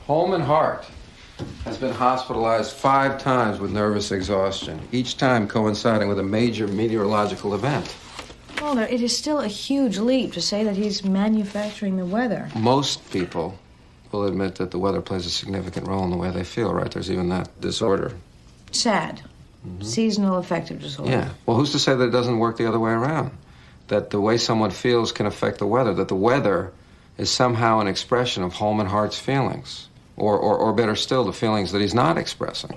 Holman Hart has been hospitalized 5 times with nervous exhaustion, each time coinciding with a major meteorological event. Mulder, it is still a huge leap to say that he's manufacturing the weather. Most people will admit that the weather plays a significant role in the way they feel, right? There's even that disorder. SAD. Seasonal affective disorder. Yeah. Well, who's to say that it doesn't work the other way around? That the way someone feels can affect the weather, that the weather is somehow an expression of Holman Hart's feelings. Or better still, the feelings that he's not expressing.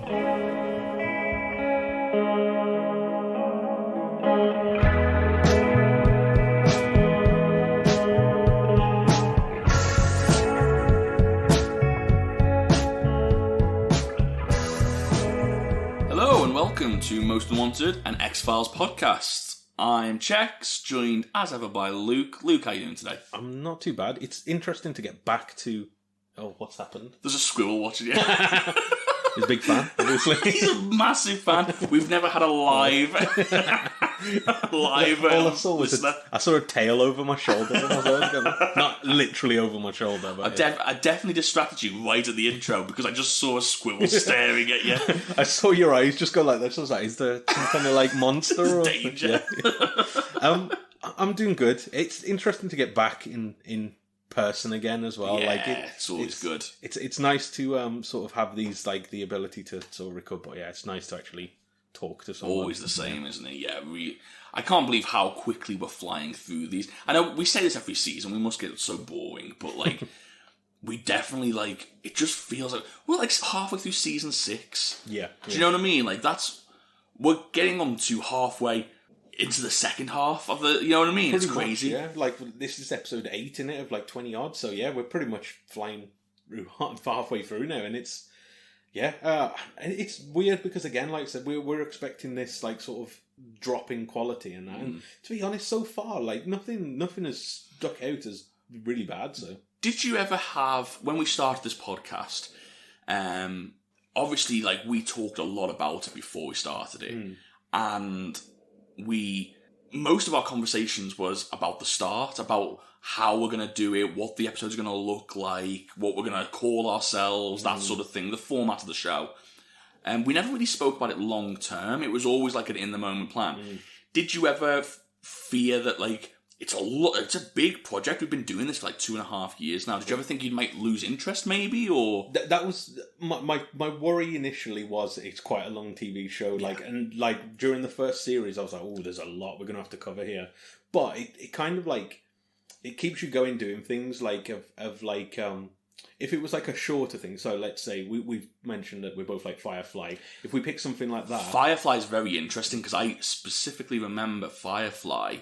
Hello and welcome to Most Unwanted, an X-Files podcast. I'm Chex, joined as ever by Luke. Luke, how are you doing today? I'm not too bad. It's interesting to get back to... Oh, what's happened? There's a squirrel watching you. He's a big fan, obviously. He's a massive fan. We've never had a live... All I saw was I saw a tail over my shoulder. Not literally over my shoulder, but I definitely distracted you right at the intro because I just saw a squirrel staring at you. I saw your eyes just go like this. I was like, is there some kind of like monster? Or Danger. Yeah. I'm doing good. It's interesting to get back in person again as well. Yeah, like it's always good. It's nice to sort of have these like the ability to sort of record. But yeah, it's nice to actually talk to someone. Always the same, isn't it? Yeah, I can't believe how quickly we're flying through these. I know we say this every season, we must get so boring, but like, we definitely like, it just feels like, we're like halfway through season 6. Yeah. Do you know what I mean? Like, we're getting on to halfway into the second half of the, you know what I mean? Pretty it's crazy. Much, yeah. Like, this is episode 8 in it of like 20 odd, so yeah, we're pretty much flying halfway through now, and it's weird because again, like I said, we're expecting this like sort of drop in quality and that. And to be honest, so far, like nothing has stuck out as really bad. So, did you ever have, when we started this podcast? Obviously, like we talked a lot about it before we started it, and most of our conversations was about the start, about how we're going to do it, what the episode's going to look like, what we're going to call ourselves, that sort of thing, the format of the show. And we never really spoke about it long term. It was always like an in-the-moment plan. Did you ever fear that, like, it's a big project, we've been doing this for like 2.5 years now. Did you ever think you might lose interest maybe, or...? That was... My worry initially was it's quite a long TV show, like, and like during the first series I was like, oh, there's a lot we're going to have to cover here. But it kind of like... It keeps you going doing things like of like if it was like a shorter thing. So let's say we've mentioned that we're both like Firefly. If we pick something like that, Firefly is very interesting because I specifically remember Firefly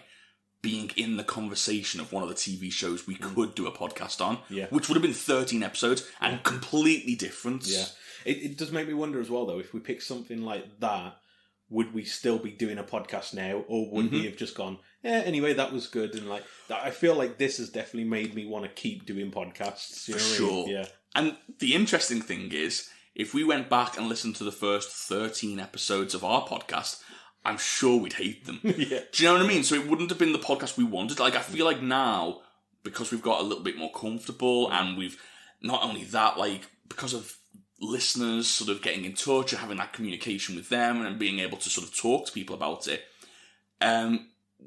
being in the conversation of one of the TV shows we could do a podcast on, which would have been 13 episodes and completely different. Yeah, it does make me wonder as well though, if we pick something like that, would we still be doing a podcast now, or would we have just gone, anyway, that was good, and like, I feel like this has definitely made me want to keep doing podcasts. You know For what I mean? sure. Yeah. And the interesting thing is, if we went back and listened to the first 13 episodes of our podcast, I'm sure we'd hate them. Yeah. Do you know what I mean? So it wouldn't have been the podcast we wanted. Like, I feel like now, because we've got a little bit more comfortable, and we've, not only that, like, because of listeners sort of getting in touch and having that communication with them and being able to sort of talk to people about it,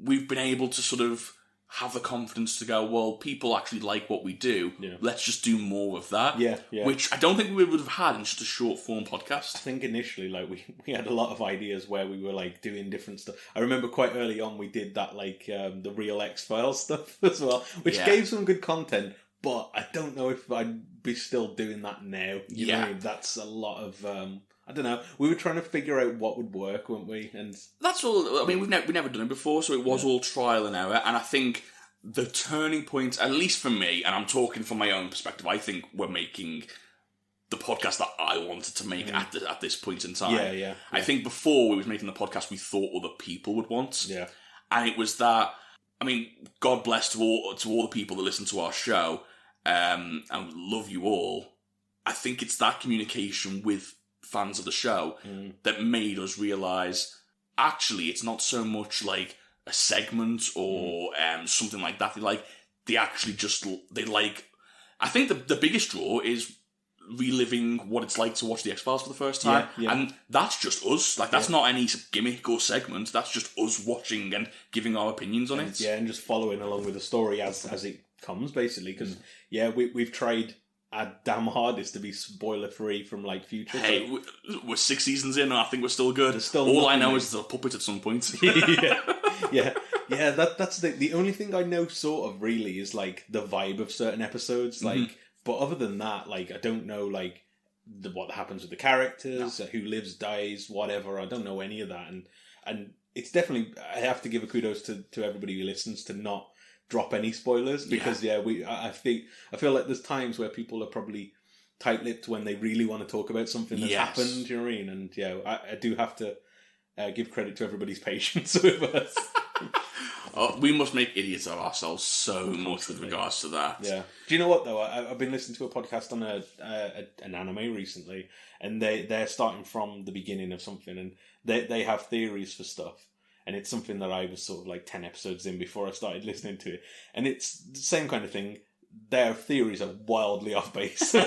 we've been able to sort of have the confidence to go, well, people actually like what we do. Yeah. Let's just do more of that. Yeah. Which I don't think we would have had in just a short form podcast. I think initially, like, we had a lot of ideas where we were like doing different stuff. I remember quite early on we did that like the real X-Files stuff as well, which gave some good content. But I don't know if I'd be still doing that now. You know what I mean? That's a lot of... I don't know. We were trying to figure out what would work, weren't we? And that's all... I mean, we've never done it before, so it was all trial and error. And I think the turning point, at least for me, and I'm talking from my own perspective, I think we're making the podcast that I wanted to make at this point in time. Yeah. I think before we was making the podcast we thought other people would want. Yeah. And it was that... I mean, God bless to all the people that listen to our show... and love you all. I think it's that communication with fans of the show that made us realise actually it's not so much like a segment or something like that. They actually just, they like, I think the biggest draw is reliving what it's like to watch the X-Files for the first time. And that's just us. Like, that's not any gimmick or segment. That's just us watching and giving our opinions on it. Yeah, and just following along with the story as it comes, basically. Because, we've tried our damn hardest to be spoiler-free from, like, future. Hey, we're 6 seasons in and I think we're still good. All I know is there's a puppet at some point. That's the only thing I know sort of really is, like, the vibe of certain episodes. Like, but other than that, like, I don't know, like, what happens with the characters, who lives, dies, whatever. I don't know any of that. And it's definitely, I have to give a kudos to everybody who listens to not drop any spoilers, because I feel like there's times where people are probably tight-lipped when they really want to talk about something that's happened, you know what I mean? And I do have to give credit to everybody's patience with us. We must make idiots of ourselves so much with regards to that. Yeah. Do you know what, though? I've been listening to a podcast on an anime recently, and they're starting from the beginning of something, and they have theories for stuff. And it's something that I was sort of like 10 episodes in before I started listening to it. And it's the same kind of thing. Their theories are wildly off base. So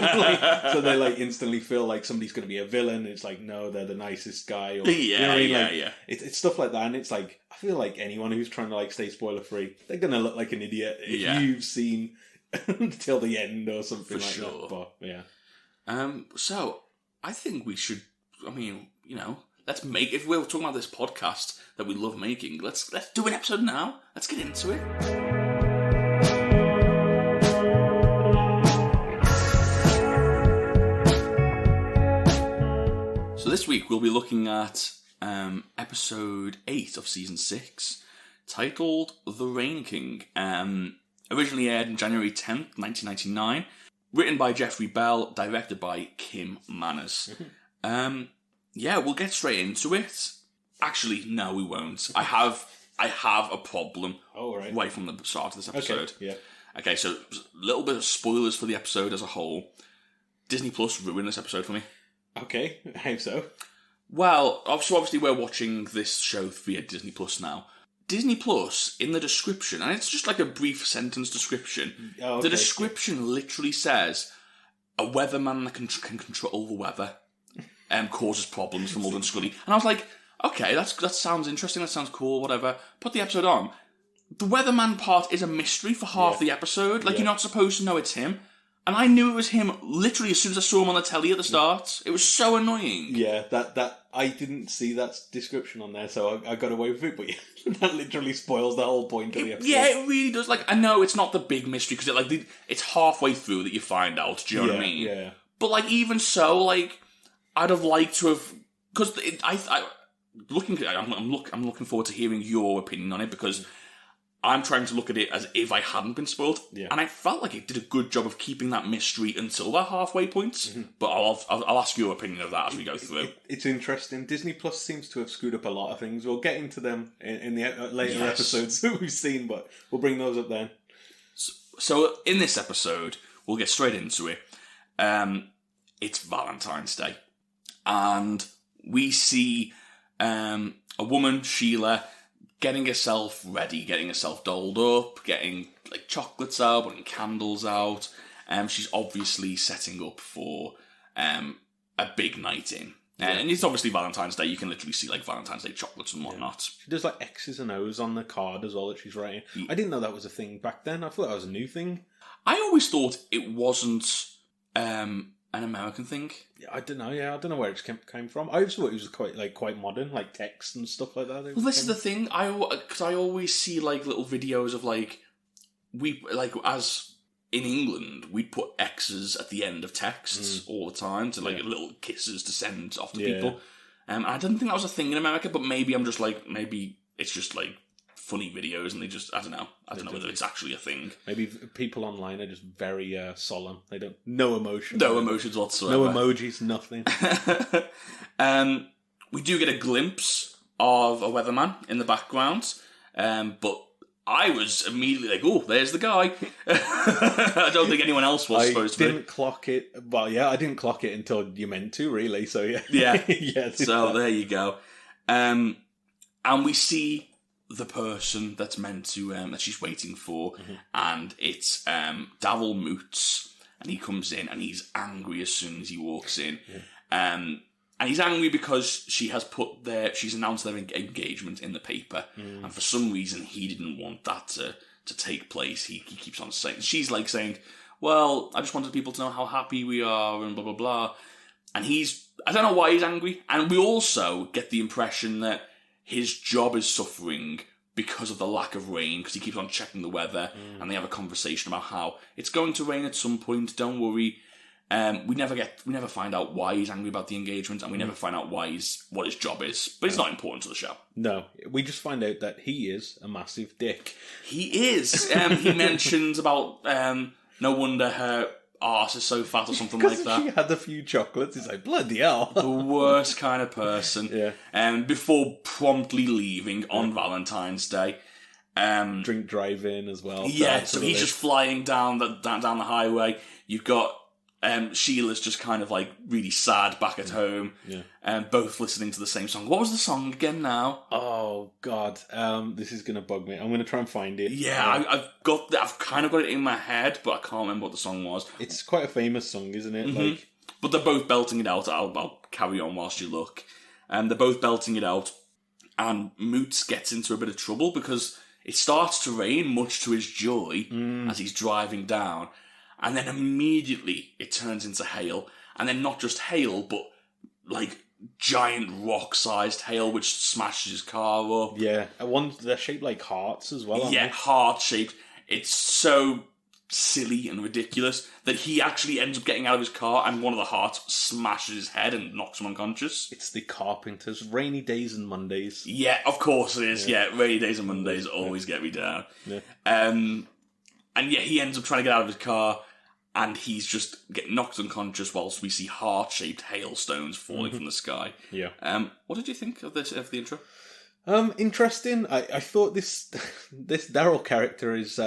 they like instantly feel like somebody's going to be a villain. It's like, no, they're the nicest guy. Or, you know what I mean? It's stuff like that. And it's like, I feel like anyone who's trying to like stay spoiler free, they're going to look like an idiot if you've seen till the end or something for like sure. That. But so I think we should, let's make, if we're talking about this podcast that we love making, let's do an episode now. Let's get into it. So this week we'll be looking at episode 8 of season 6, titled The Rain King. Originally aired on January 10th, 1999. Written by Jeffrey Bell, directed by Kim Manners. We'll get straight into it. Actually, no, we won't. I have a problem right from the start of this episode. Okay, so a little bit of spoilers for the episode as a whole. Disney Plus ruined this episode for me. Okay, how so? Well, obviously we're watching this show via Disney Plus now. Disney Plus, in the description, and it's just like a brief sentence description, the description literally says, a weatherman that can control the weather causes problems for Mulder and Scully. And I was like, okay, that sounds interesting, that sounds cool, whatever. Put the episode on. The weatherman part is a mystery for half the episode. Like, you're not supposed to know it's him. And I knew it was him literally as soon as I saw him on the telly at the start. It was so annoying. Yeah, that I didn't see that description on there, so I got away with it, but that literally spoils the whole point of the episode. Yeah, it really does. Like, I know it's not the big mystery, because it's halfway through that you find out, do you know what I mean? Yeah. But, like, even so, like, I'd have liked to have... Because I'm looking forward to hearing your opinion on it, because I'm trying to look at it as if I hadn't been spoiled. Yeah. And I felt like it did a good job of keeping that mystery until that halfway point. Mm-hmm. But I'll ask your opinion of that as we go through. It's interesting. Disney Plus seems to have screwed up a lot of things. We'll get into them in the later episodes that we've seen, but we'll bring those up then. So in this episode, we'll get straight into it. It's Valentine's Day. And we see a woman, Sheila, getting herself ready, getting herself dolled up, getting like chocolates out, putting candles out. She's obviously setting up for a big night in. And it's obviously Valentine's Day. You can literally see like Valentine's Day chocolates and whatnot. She does like X's and O's on the card as well that she's writing. I didn't know that was a thing back then. I thought that was a new thing. I always thought it wasn't an American thing. I don't know. Yeah, I don't know where it came from. I always thought it was quite modern, like text and stuff like that. Well, this is the thing. Because I always see like little videos of like as in England we'd put X's at the end of texts all the time to like little kisses to send off to people. I didn't think that was a thing in America, but maybe maybe it's just like funny videos and they just I don't know whether it's actually a thing. Maybe people online are just very solemn. They don't no emotions whatsoever, no emojis, nothing. We do get a glimpse of a weatherman in the background, but I was immediately like, oh, there's the guy. I don't think anyone else was supposed to. I didn't clock it. Well, yeah, I didn't clock it until you meant to, really. So yeah, yeah. So there you go. And we see the person that's meant to that she's waiting for, and it's Davil Moots, and he comes in and he's angry as soon as he walks in. And he's angry because she's announced their engagement in the paper, and for some reason he didn't want that to take place. He keeps on saying, she's like saying, well, I just wanted people to know how happy we are, and blah, blah, blah. And I don't know why he's angry. And we also get the impression that his job is suffering because of the lack of rain, because he keeps on checking the weather, and they have a conversation about how it's going to rain at some point, don't worry. We never find out why he's angry about the engagement, and we never find out what his job is. But it's not important to the show. No, we just find out that he is a massive dick. He is. He mentions about no wonder her arse is so fat or something like that. She had a few chocolates. It's like, bloody hell. The worst kind of person. Before promptly leaving on Valentine's Day. Drink drive-in as well. Yeah, so he's just flying down the highway. You've got Sheila's just kind of like really sad back at home, both listening to the same song. What was the song again now? Oh God, this is gonna bug me. I'm gonna try and find it. Yeah, I've kind of got it in my head, but I can't remember what the song was. It's quite a famous song, isn't it? Like, but they're both belting it out. I'll carry on whilst you look. They're both belting it out, and Moots gets into a bit of trouble because it starts to rain, much to his joy, as he's driving down. And then immediately it turns into hail. And then not just hail, but like giant rock-sized hail which smashes his car up. Yeah, they're shaped like hearts as well, aren't they? Heart-shaped. It's so silly and ridiculous that he actually ends up getting out of his car and one of the hearts smashes his head and knocks him unconscious. It's the Carpenters. Rainy days and Mondays. Yeah, of course it is. Yeah, rainy days and Mondays always get me down. Yeah. And he ends up trying to get out of his car, and he's just getting knocked unconscious whilst we see heart-shaped hailstones falling from the sky. Yeah. What did you think of the intro? Interesting. I thought this Daryl character is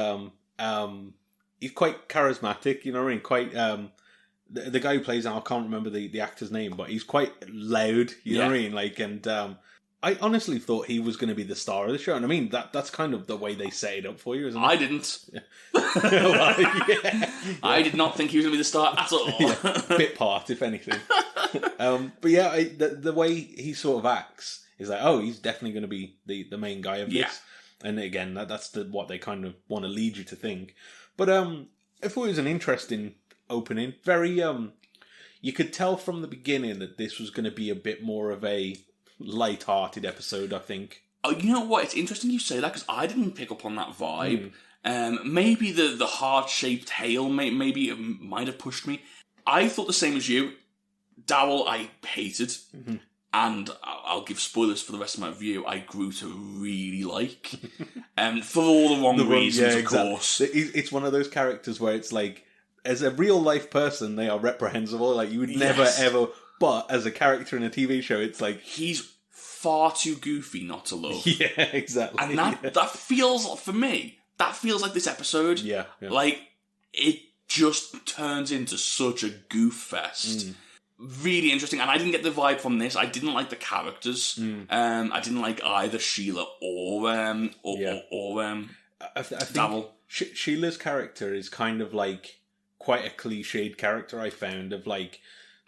he's quite charismatic. You know what I mean? Quite the guy who plays him, I can't remember the actor's name, but he's quite loud. You know what I mean? Like, and I honestly thought he was going to be the star of the show, and I mean that's kind of the way they set it up for you, isn't it? I didn't. Well, yeah. I did not think he was going to be the star at all. Bit part, if anything. But yeah, the way he sort of acts is like, oh, he's definitely going to be the main guy of this. And again, that's what they kind of want to lead you to think. But I thought it was an interesting opening. Very you could tell from the beginning that this was going to be a bit more of a light-hearted episode, I think. Oh, you know what? It's interesting you say that, because I didn't pick up on that vibe. Maybe the heart-shaped hail, maybe it might have pushed me. I thought the same as you. Daryl, I hated. And I'll give spoilers for the rest of my review. I grew to really like. For all the wrong reasons, of course. It's one of those characters where it's like, as a real-life person, they are reprehensible. Like, you would never, ever... But as a character in a TV show, it's like... He's far too goofy not to love. Yeah, exactly. And that feels, for me, that feels like this episode. Yeah. Like, it just turns into such a goof fest. Really interesting. And I didn't get the vibe from this. I didn't like the characters. I didn't like either Sheila or Daryl. Sheila's character is kind of like quite a cliched character, I found, of like...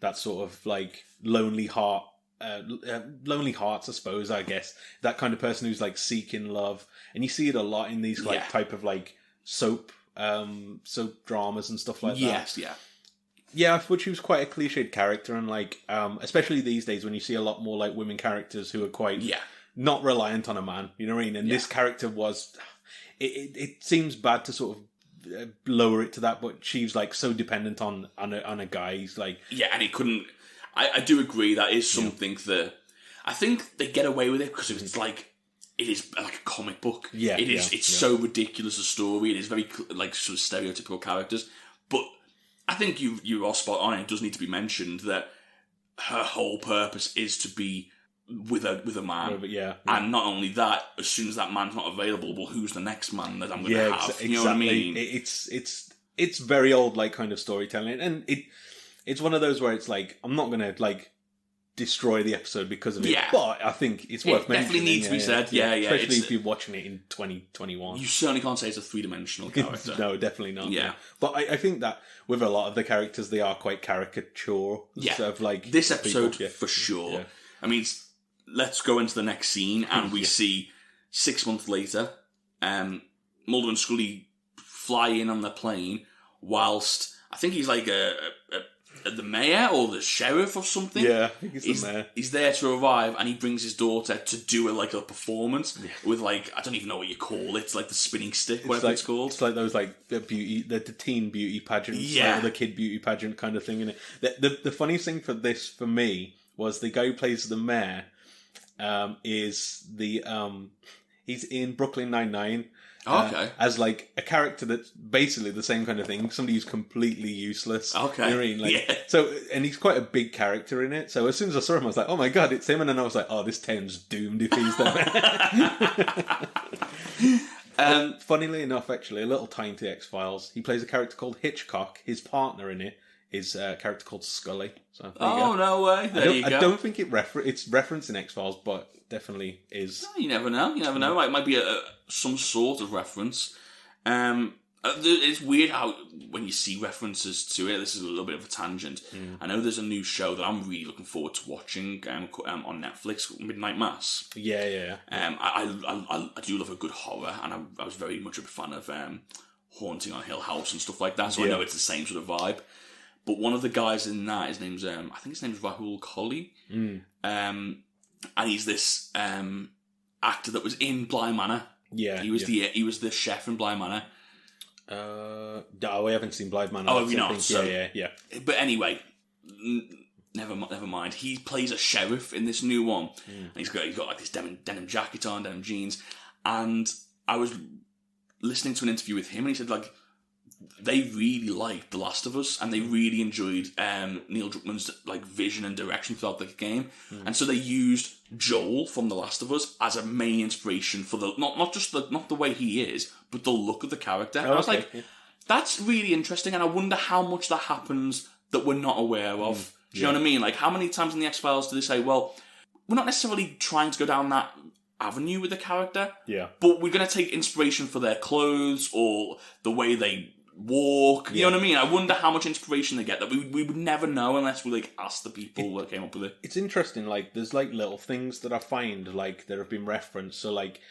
that sort of like lonely hearts, I suppose, I guess. That kind of person who's like seeking love. And you see it a lot in these like type of like soap dramas and stuff like that. Yes, yeah. Yeah, I thought she was quite a cliched character, and like, especially these days when you see a lot more like women characters who are quite not reliant on a man, you know what I mean? And this character was, it seems bad to sort of lower it to that, but she's like so dependent on a guy. He's like, and he couldn't. I do agree that is something that I think they get away with it because it's like it is like a comic book. It's so ridiculous a story. It is very like sort of stereotypical characters, but I think you are spot on. It does need to be mentioned that her whole purpose is to be with a man. And not only that, as soon as that man's not available, well, who's the next man that I'm going to have? You know what I mean? It's very old, like, kind of storytelling, and it's one of those where it's like, I'm not going to like destroy the episode because of it. Yeah. But I think it's worth mentioning. Definitely needs to be said. Yeah. Especially if you're watching it in 2021. You certainly can't say it's a three-dimensional character. No, definitely not. Yeah. But I think that with a lot of the characters, they are quite caricature. Yeah. Sort of like this episode, people. for sure. Yeah. I mean, let's go into the next scene, and we see 6 months later, Mulder and Scully fly in on the plane, whilst I think he's like the mayor or the sheriff or something. Yeah, I think it's the mayor. He's there to arrive, and he brings his daughter to do a performance with I don't even know what you call it. It's like the spinning stick, whatever it's called. It's like those the teen beauty pageants, yeah, the kid beauty pageant kind of thing. The funniest thing for me was the guy who plays the mayor is he's in Brooklyn Nine-Nine. Okay. As like a character that's basically the same kind of thing. Somebody who's completely useless. Okay. You know what I mean? So, and he's quite a big character in it. So as soon as I saw him, I was like, oh my god, it's him. And then I was like, oh, this town's doomed if he's there. Funnily enough, actually, a little tie into X-Files. He plays a character called Hitchcock. His partner in it is a character called Scully. So no way. I don't think it's referenced in X-Files, but definitely is. You never know. It might be some sort of reference. It's weird how when you see references to it, this is a little bit of a tangent. I know there's a new show that I'm really looking forward to watching on Netflix, Midnight Mass. Yeah. I do love a good horror, and I was very much a fan of Haunting on Hill House and stuff like that, so I know it's the same sort of vibe. But one of the guys in that, I think his name's Rahul Kohli, and he's this actor that was in Bly Manor. Yeah, he was the chef in Bly Manor. No, I haven't seen Bly Manor. Oh, have you not? So, yeah. But anyway, never mind. He plays a sheriff in this new one, and he's got like this denim jacket on, denim jeans, and I was listening to an interview with him, and he said like, they really liked The Last of Us, and they really enjoyed Neil Druckmann's like vision and direction throughout the game, and so they used Joel from The Last of Us as a main inspiration for the not the way he is, but the look of the character. And I was like, that's really interesting, and I wonder how much that happens that we're not aware of. Do you know what I mean? Like, how many times in the X-Files do they say, well, we're not necessarily trying to go down that avenue with the character, but we're going to take inspiration for their clothes or the way they walk, you know what I mean? I wonder how much inspiration they get that we would never know unless we like ask the people that came up with it. It's interesting, like there's like little things that I find like that have been referenced. So like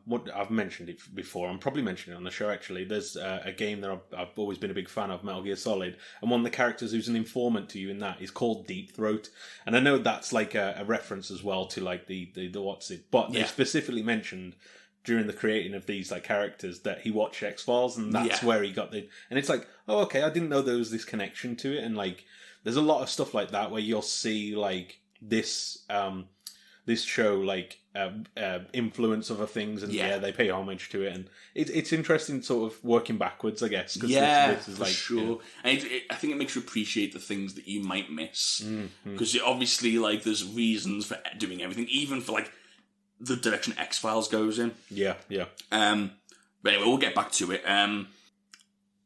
what I've mentioned it before, I'm probably mentioning it on the show actually. There's a game that I've always been a big fan of, Metal Gear Solid, and one of the characters who's an informant to you in that is called Deep Throat, and I know that's like a reference as well to like the what's it, but they specifically mentioned during the creating of these like characters that he watched X-Files, and that's where he got and it's like, oh okay, I didn't know there was this connection to it, and like there's a lot of stuff like that where you'll see like this show like influence other things, and they pay homage to it, and it's interesting sort of working backwards, I guess. This is like, for sure. And I think it makes you appreciate the things that you might miss, because obviously like there's reasons for doing everything, even for like the direction X-Files goes in. Yeah. But anyway, we'll get back to it.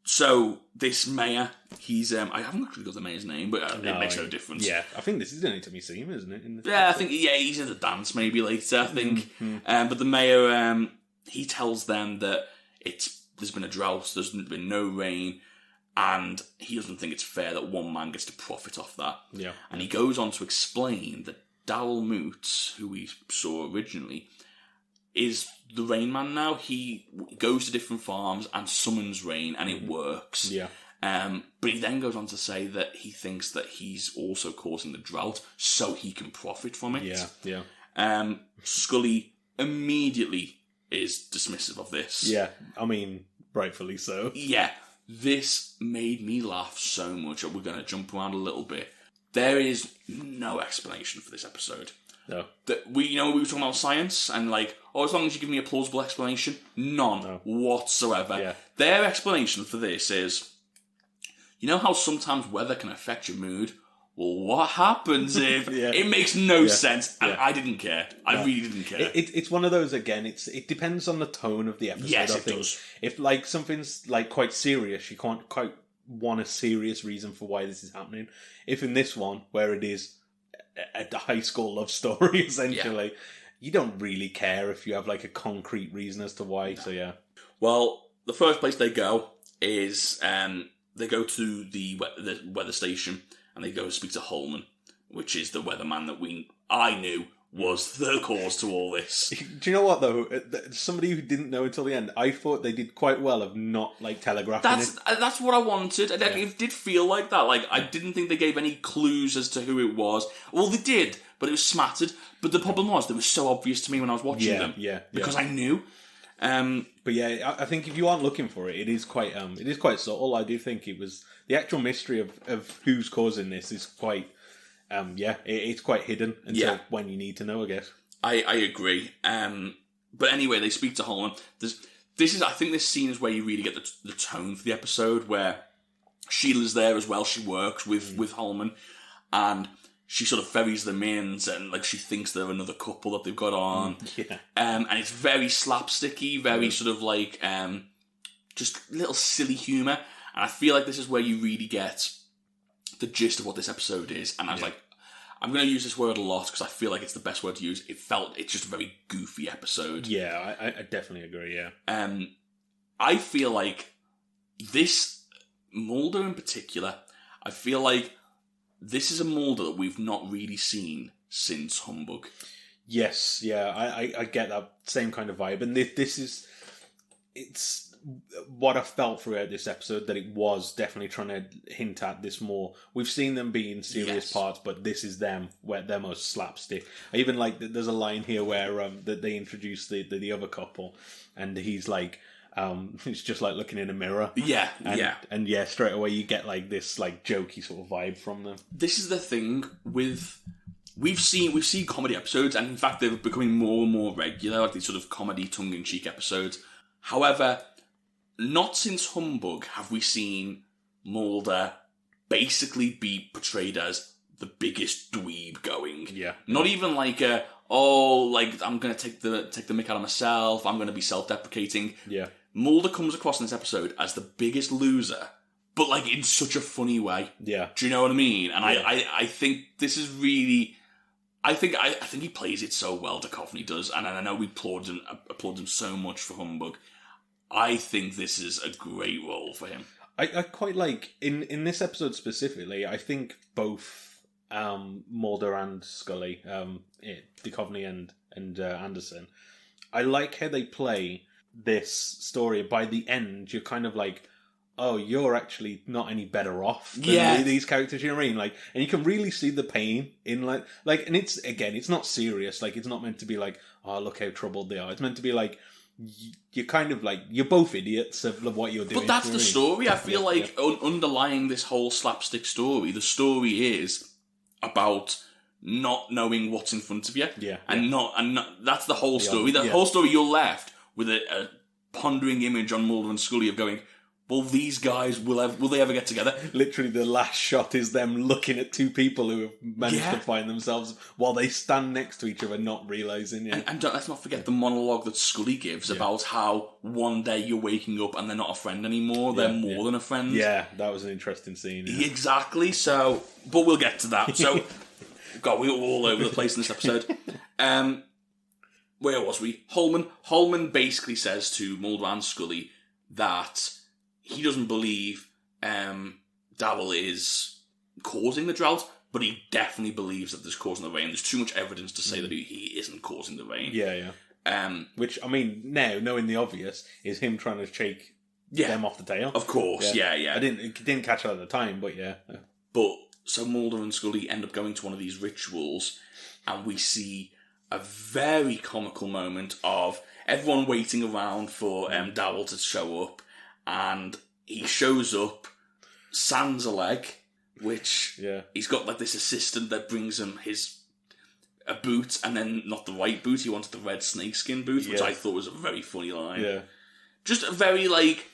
So this mayor, he's I haven't actually got the mayor's name, but it makes no difference. Yeah, I think this is the only time you see him, isn't it? I think he's in the dance maybe later. I think, but the mayor he tells them that there's been a drought, there's been no rain, and he doesn't think it's fair that one man gets to profit off that. Yeah, and he goes on to explain that Daryl Moots, who we saw originally, is the Rain Man now. He goes to different farms and summons rain, and it works. Yeah. But he then goes on to say that he thinks that he's also causing the drought so he can profit from it. Yeah. Scully immediately is dismissive of this. Yeah, I mean, rightfully so. Yeah. This made me laugh so much. We're going to jump around a little bit. There is no explanation for this episode. No. We were talking about science and like, as long as you give me a plausible explanation, none whatsoever. Yeah. Their explanation for this is, you know how sometimes weather can affect your mood? Well, what happens if... It makes no sense, and I didn't care. I really didn't care. It's one of those, again, it depends on the tone of the episode. Yes, I think. Does. If like something's like quite serious, you can't quite want a serious reason for why this is happening. If in this one, where it is a high school love story, essentially. You don't really care if you have like a concrete reason as to why. No. So yeah. Well, the first place they go is they go to the weather station and they go speak to Holman, which is the weatherman that I knew was the cause to all this. Do you know what though? Somebody who didn't know until the end, I thought they did quite well of not like telegraphing it. That's what I wanted. And it did feel like that. Like I didn't think they gave any clues as to who it was. Well, they did, but it was smattered. But the problem was they were so obvious to me when I was watching them. Because I knew. But yeah, I think if you aren't looking for it, it is quite subtle. I do think it was the actual mystery of who's causing this is quite. It's quite hidden until when you need to know, I guess. I agree. But anyway, they speak to Holman. I think this scene is where you really get the tone for the episode, where Sheila's there as well. She works with Holman, and she sort of ferries them in, and like she thinks they're another couple that they've got on. And it's very slapsticky, very sort of like just little silly humour. And I feel like this is where you really get the gist of what this episode is. And I was like, I'm going to use this word a lot because I feel like it's the best word to use. It's just a very goofy episode. Yeah, I definitely agree, yeah. I feel like this Mulder in particular, I feel like this is a Mulder that we've not really seen since Humbug. Yes, yeah, I get that same kind of vibe. And it's what I felt throughout this episode, that it was definitely trying to hint at this more. We've seen them be in serious parts, but this is them where they're most slapstick. I even like that there's a line here where that they introduce the other couple, and he's like, it's just like looking in a mirror. And straight away you get like this like jokey sort of vibe from them. This is the thing with we've seen comedy episodes, and in fact they're becoming more and more regular, like these sort of comedy tongue-in-cheek episodes. However, not since Humbug have we seen Mulder basically be portrayed as the biggest dweeb going. Yeah. Not even like I'm going to take the mick out of myself, I'm going to be self-deprecating. Yeah. Mulder comes across in this episode as the biggest loser, but like in such a funny way. Yeah. Do you know what I mean? And I think this is really... I think he plays it so well, Duchovny does, and I know we applaud him so much for Humbug. I think this is a great role for him. I quite like, in this episode specifically, I think both Mulder and Scully, Duchovny and Anderson, I like how they play this story. By the end, you're kind of like, oh, you're actually not any better off than these characters, you know what I mean? Like, and you can really see the pain in like, and it's not serious. Like, it's not meant to be like, oh, look how troubled they are. It's meant to be like, you're kind of like, you're both idiots of what you're doing. But that's the story. I feel like underlying this whole slapstick story, the story is about not knowing what's in front of you. And that's the whole story. The whole story, you're left with a pondering image on Mulder and Scully of going, well, these guys, will they ever get together? Literally, the last shot is them looking at two people who have managed to find themselves while they stand next to each other, not realising. And let's not forget the monologue that Scully gives about how one day you're waking up and they're not a friend anymore, they're more than a friend. Yeah, that was an interesting scene. Yeah. Exactly, so... But we'll get to that. So, God, we were all over the place in this episode. Where was we? Holman basically says to Mulder and Scully that he doesn't believe Darryl is causing the drought, but he definitely believes that there's causing the rain. There's too much evidence to say that he isn't causing the rain. Yeah. Which, I mean, now, knowing the obvious, is him trying to shake them off the tail. Of course, yeah. I didn't catch that at the time, but yeah. But, so Mulder and Scully end up going to one of these rituals, and we see a very comical moment of everyone waiting around for Darryl to show up, and he shows up, sans a leg, which he's got like this assistant that brings him a boot, and then not the right boot, he wanted the red snakeskin boot, which I thought was a very funny line. Yeah. Just a very like,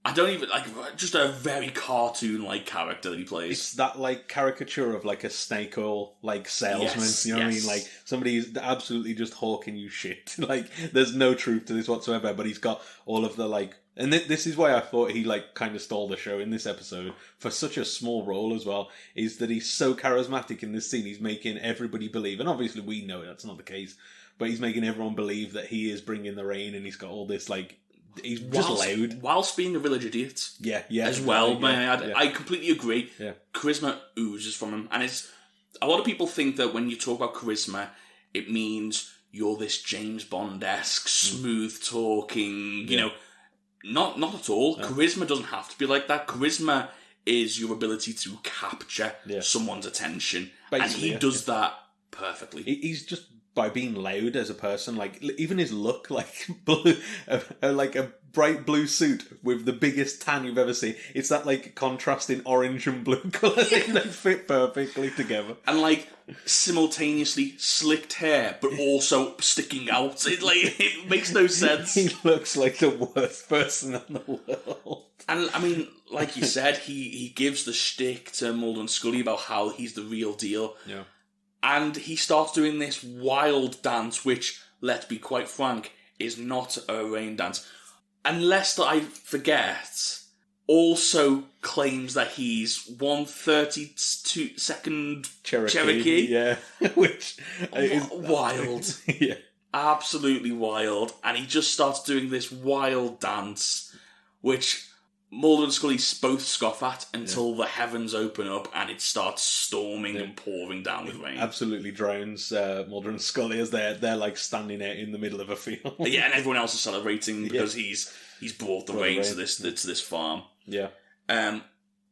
I don't even just a very cartoon-like character that he plays. It's that like caricature of like a snake oil like salesman. Yes, you know what I yes. mean? Like somebody's absolutely just hawking you shit. Like there's no truth to this whatsoever. But he's got all of the like, and this is why I thought he like kind of stole the show in this episode for such a small role as well. Is that he's so charismatic in this scene? He's making everybody believe, and obviously we know that's not the case. But he's making everyone believe that he is bringing the rain, and he's got all this like. He's just loud. Whilst being a village idiot. Yeah. As well, yeah, man. yeah. I completely agree. Yeah. Charisma oozes from him. And it's a lot of people think that when you talk about charisma, it means you're this James Bond-esque, smooth talking, you know. Not at all. No. Charisma doesn't have to be like that. Charisma is your ability to capture someone's attention. Basically, and he does that perfectly. He's just by being loud as a person, like even his look, like blue, like a bright blue suit with the biggest tan you've ever seen. It's that like contrasting orange and blue colour. They fit perfectly together, and like simultaneously slicked hair, but also sticking out. It makes no sense. He looks like the worst person in the world. And I mean, like you said, he gives the shtick to Mulder and Scully about how he's the real deal. Yeah. And he starts doing this wild dance, which, let's be quite frank, is not a rain dance. And lest I forget, also claims that he's 1/32 Cherokee. Yeah. Which is wild. Yeah. Absolutely wild. And he just starts doing this wild dance, which Mulder and Scully both scoff at until the heavens open up and it starts storming and pouring down with rain. Absolutely drowns Mulder and Scully as they're like standing out in the middle of a field. Yeah, and everyone else is celebrating because he's brought the rain to this farm. Yeah.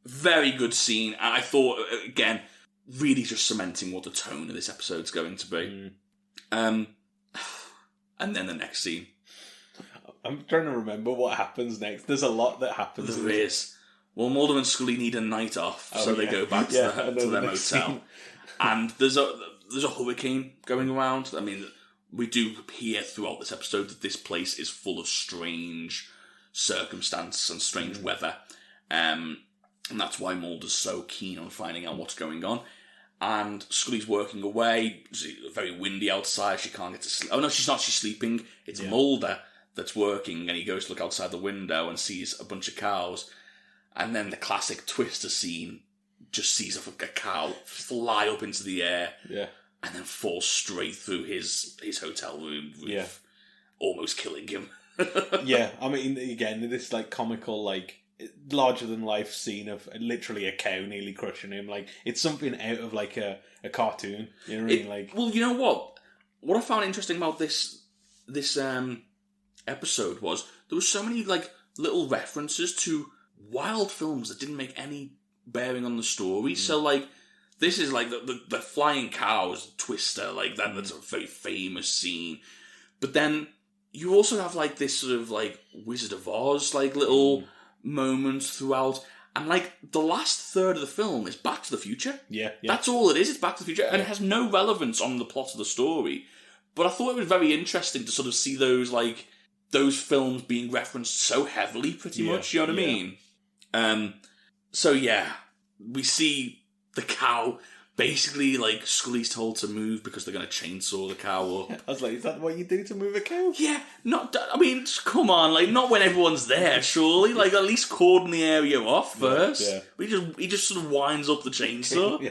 Very good scene. And I thought, again, really just cementing what the tone of this episode's going to be. And then the next scene. I'm trying to remember what happens next. There's a lot that happens. There is. Well, Mulder and Scully need a night off, so they go back to their motel. And there's a hurricane going around. I mean, we do hear throughout this episode that this place is full of strange circumstance and strange weather. And that's why Mulder's so keen on finding out what's going on. And Scully's working away. It's very windy outside. She can't get to sleep. Oh, no, she's not. She's sleeping. It's Mulder that's working, and he goes to look outside the window and sees a bunch of cows. And then the classic Twister scene just sees a cow fly up into the air and then fall straight through his hotel room roof, almost killing him. Yeah, I mean, again, this like comical, like larger than life scene of literally a cow nearly crushing him. Like, it's something out of like a cartoon. You know what I mean? Like, well, you know what? What I found interesting about this episode was there were so many like little references to wild films that didn't make any bearing on the story. So like this is like the flying cows Twister, like that's a very famous scene. But then you also have like this sort of like Wizard of Oz like little moments throughout, and like the last third of the film is Back to the Future. Yeah. That's all it is. It's Back to the Future, and it has no relevance on the plot of the story. But I thought it was very interesting to sort of see those films being referenced so heavily, pretty much, you know what I mean? So yeah, we see the cow, basically, like, Scully's told to move because they're going to chainsaw the cow up. I was like, is that what you do to move a cow? Yeah, come on, like, not when everyone's there, surely, like, at least cordon the area off first. Yeah. He just sort of winds up the chainsaw.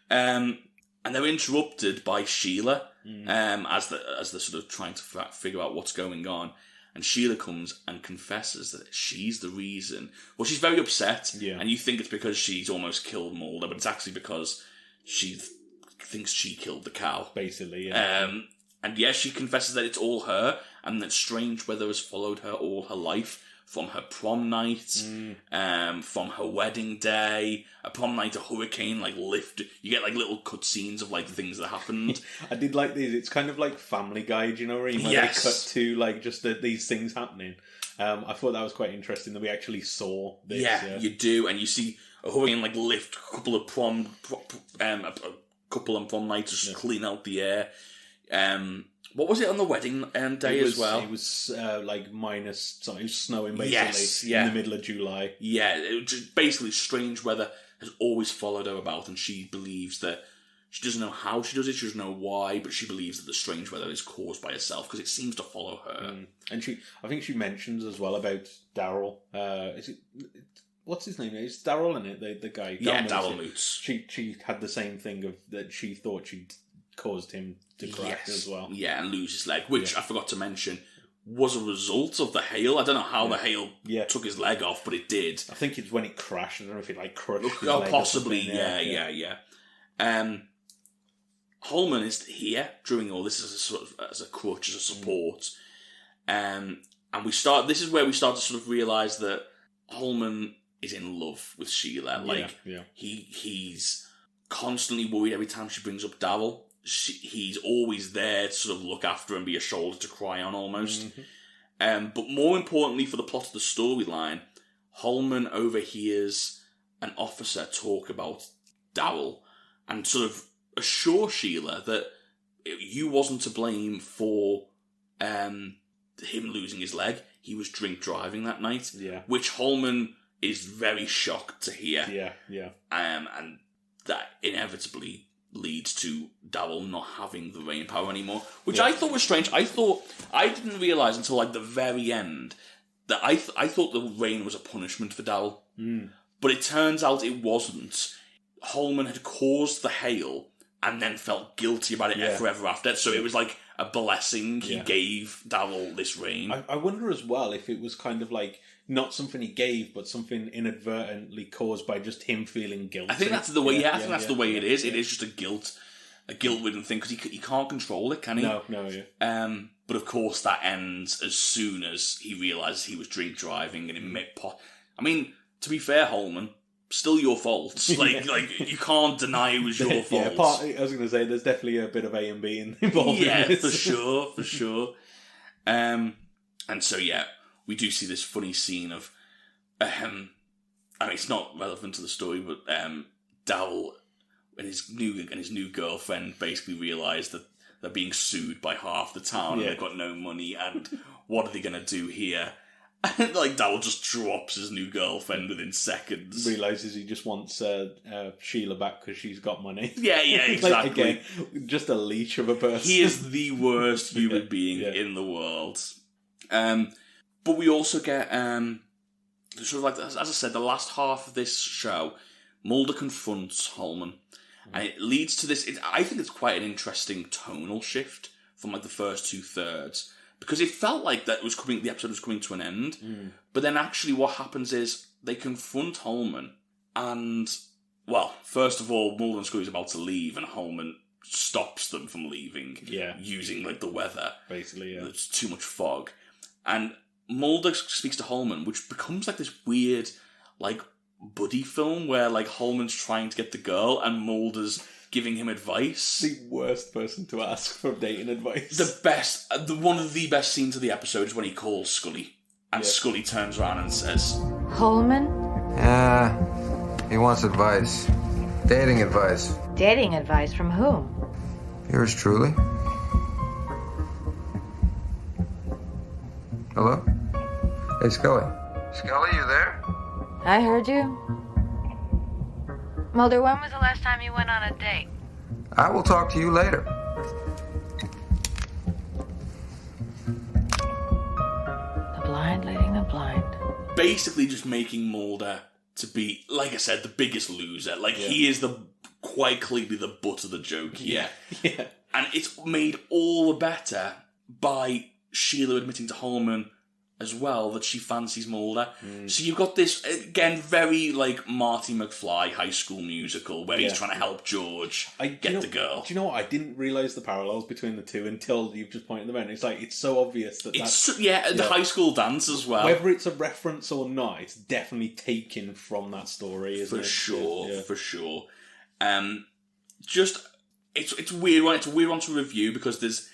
And they're interrupted by Sheila, as they're sort of trying to figure out what's going on. And Sheila comes and confesses that she's the reason. Well, she's very upset, and you think it's because she's almost killed Mulder, but it's actually because she thinks she killed the cow. Basically, yeah. And yes, she confesses that it's all her, and that strange weather has followed her all her life. From her prom night, from her wedding day, a prom night, a hurricane, like lift. You get like little cutscenes of like things that happened. I did like these. It's kind of like Family Guy, you know, where they cut to like just these things happening. I thought that was quite interesting that we actually saw this. Yeah, you do, and you see a hurricane like lift a couple of prom nights, just clean out the air. What was it on the wedding day as well? It was like minus something. It was snowing Yes, basically in the middle of July. Yeah, it was just basically strange weather has always followed her about, and she believes that she doesn't know how she does it, she doesn't know why, but she believes that the strange weather is caused by herself because it seems to follow her. And I think she mentions as well about Daryl. What's his name? It's Daryl in it, the guy. Yeah, Daryl Moots. She had the same thing of that she thought she'd caused him to crash as well. Yeah, and lose his leg, which I forgot to mention was a result of the hail. I don't know how the hail took his leg off, but it did. I think it's when it crashed. I don't know if it like crushed his Oh, leg possibly, yeah. Holman is here during all this as a crutch, as a support. And we start. This is where we start to sort of realise that Holman is in love with Sheila. He's constantly worried every time she brings up Daryl. He's always there to sort of look after and be a shoulder to cry on almost. But more importantly for the plot of the storyline, Holman overhears an officer talk about Daryl and sort of assure Sheila that you wasn't to blame for him losing his leg. He was drink driving that night. Yeah. Which Holman is very shocked to hear. Yeah. And that inevitably leads to Daryl not having the rain power anymore, which I thought was strange. I didn't realise until like the very end that I thought the rain was a punishment for Daryl. But it turns out it wasn't. Holman had caused the hail and then felt guilty about it forever after. So it was like a blessing he gave Daryl this rain. I wonder as well if it was kind of like not something he gave, but something inadvertently caused by just him feeling guilty. I think that's the way. I think that's the way it is. It is just a guilt-ridden thing because he can't control it, can he? No. But of course, that ends as soon as he realises he was drink driving and it made pot. I mean, to be fair, Holman, still your fault. Like you can't deny it was your fault. I was going to say there's definitely a bit of A and B involved. Yeah, in this. for sure. And so we do see this funny scene of, I mean, it's not relevant to the story, but Daryl and his new girlfriend basically realise that they're being sued by half the town and they've got no money, and what are they going to do here? And like Daryl just drops his new girlfriend within seconds. Realises he just wants Sheila back because she's got money. Yeah, exactly. Like, again, just a leech of a person. He is the worst human being in the world. But we also get sort of like, as I said, the last half of this show, Mulder confronts Holman, and it leads to this. I think it's quite an interesting tonal shift from like the first 2/3. Because it felt like the episode was coming to an end. But then actually what happens is they confront Holman and, well, first of all, Mulder and Scully is about to leave and Holman stops them from leaving using like the weather. Basically, yeah. There's too much fog. And Mulder speaks to Holman, which becomes like this weird like buddy film where like Holman's trying to get the girl and Mulder's giving him advice. The worst person to ask for dating advice. One of the best scenes of the episode is when he calls Scully. And Scully turns around and says, Holman? Yeah, he wants advice. Dating advice. Dating advice from whom? Yours truly. Hello? Hey, Scully. Scully, you there? I heard you. Mulder, when was the last time you went on a date? I will talk to you later. The blind leading the blind. Basically just making Mulder to be, like I said, the biggest loser. Like, he is quite clearly the butt of the joke here. Yeah. And it's made all the better by Sheila admitting to Holman as well that she fancies Mulder. So you've got this, again, very like Marty McFly High School Musical where he's trying to help George get the girl. Do you know what? I didn't realise the parallels between the two until you've just pointed them out. It's like, it's so obvious that the high school dance as well. Whether it's a reference or not, it's definitely taken from that story, isn't it? For sure. Just, it's a weird one. It's a weird one to review because there's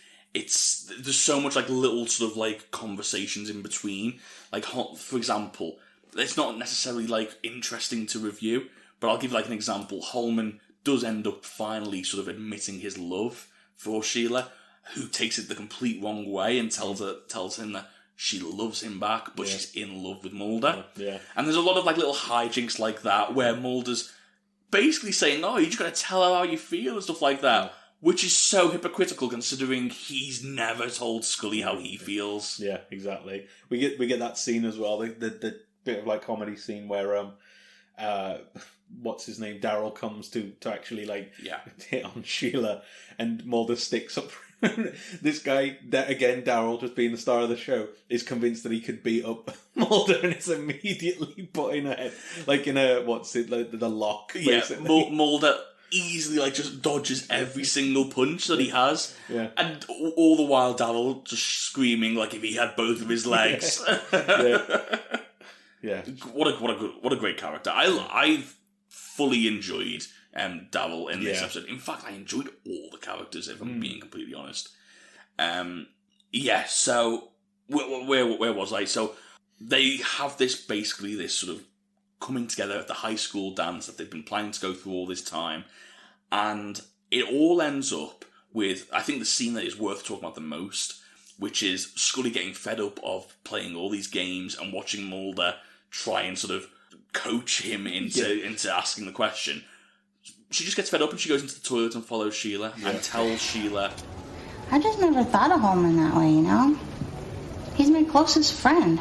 so much like little sort of like conversations in between. Like, for example, it's not necessarily like interesting to review, but I'll give like an example. Holman does end up finally sort of admitting his love for Sheila. who takes it the complete wrong way and tells him that she loves him back, but she's in love with Mulder. Yeah. And there's a lot of like little hijinks like that where Mulder's basically saying, "Oh, you just gotta tell her how you feel," and stuff like that. Which is so hypocritical considering he's never told Scully how he feels. Yeah, exactly. We get that scene as well, the bit of like comedy scene where what's his name, Daryl comes to actually like hit on Sheila, and Mulder sticks up. This guy, again, Daryl, just being the star of the show, is convinced that he could beat up Mulder, and is immediately putting her head like in a the lock. Basically. Yeah, Mulder easily like just dodges every single punch that he has, and all the while Daryl just screaming like if he had both of his legs. Yeah. What a great character. I've fully enjoyed Daryl in this episode. In fact, I enjoyed all the characters, if I'm being completely honest. So where was I? So they have this sort of coming together at the high school dance that they've been planning to go through all this time, and it all ends up with, I think, the scene that is worth talking about the most, which is Scully getting fed up of playing all these games and watching Mulder try and sort of coach him into asking the question. She just gets fed up and she goes into the toilet and follows Sheila and tells Sheila, "I just never thought of Holman that way, you know? He's my closest friend.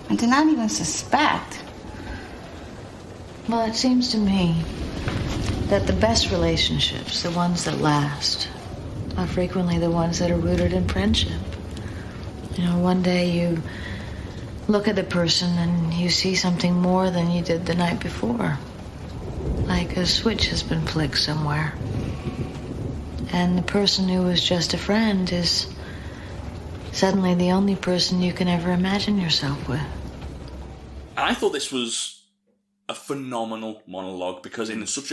And to not even suspect." Well, it seems to me that the best relationships, the ones that last, are frequently the ones that are rooted in friendship. You know, one day you look at the person and you see something more than you did the night before. Like a switch has been flicked somewhere. And the person who was just a friend is suddenly the only person you can ever imagine yourself with. I thought this was a phenomenal monologue because in such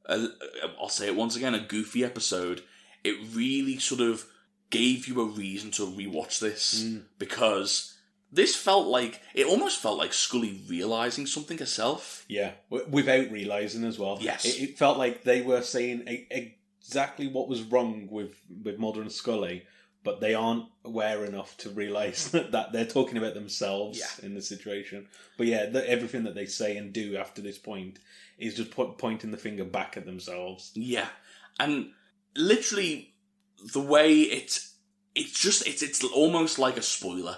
I'll say it once again, a goofy episode, it really sort of gave you a reason to rewatch this because this almost felt like Scully realising something herself. Yeah, without realising as well. Yes. It felt like they were saying exactly what was wrong with Mulder and Scully, but they aren't aware enough to realise that they're talking about themselves in the situation. But everything that they say and do after this point is just pointing the finger back at themselves. Yeah, and literally the way it's almost like a spoiler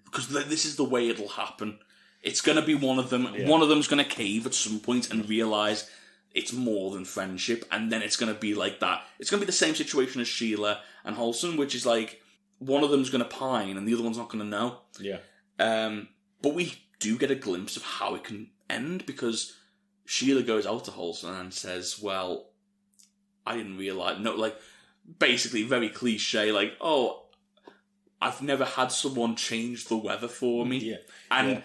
because this is the way it'll happen. It's going to be one of them. Yeah. One of them's going to cave at some point and realise it's more than friendship, and then it's going to be like that. It's going to be the same situation as Sheila and Holson, which is like one of them's going to pine and the other one's not going to know. Yeah. But we do get a glimpse of how it can end because Sheila goes out to Holson and says, "Well, I didn't realise." No, like basically very cliche, like, "Oh, I've never had someone change the weather for me." Yeah. And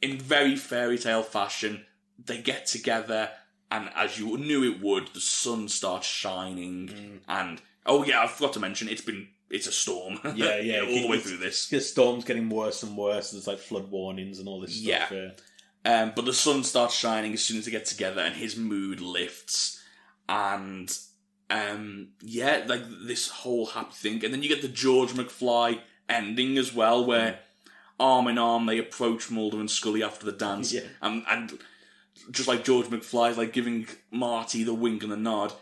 in very fairy tale fashion, they get together, and as you knew it would, the sun starts shining, and I forgot to mention it's a storm. Yeah, all the way through this. The storm's getting worse and worse. There's like flood warnings and all this stuff. Yeah. But the sun starts shining as soon as they get together, and his mood lifts, and like this whole happy thing, and then you get the George McFly ending as well, where arm in arm they approach Mulder and Scully after the dance, and just like George McFly's like giving Marty the wink and the nod,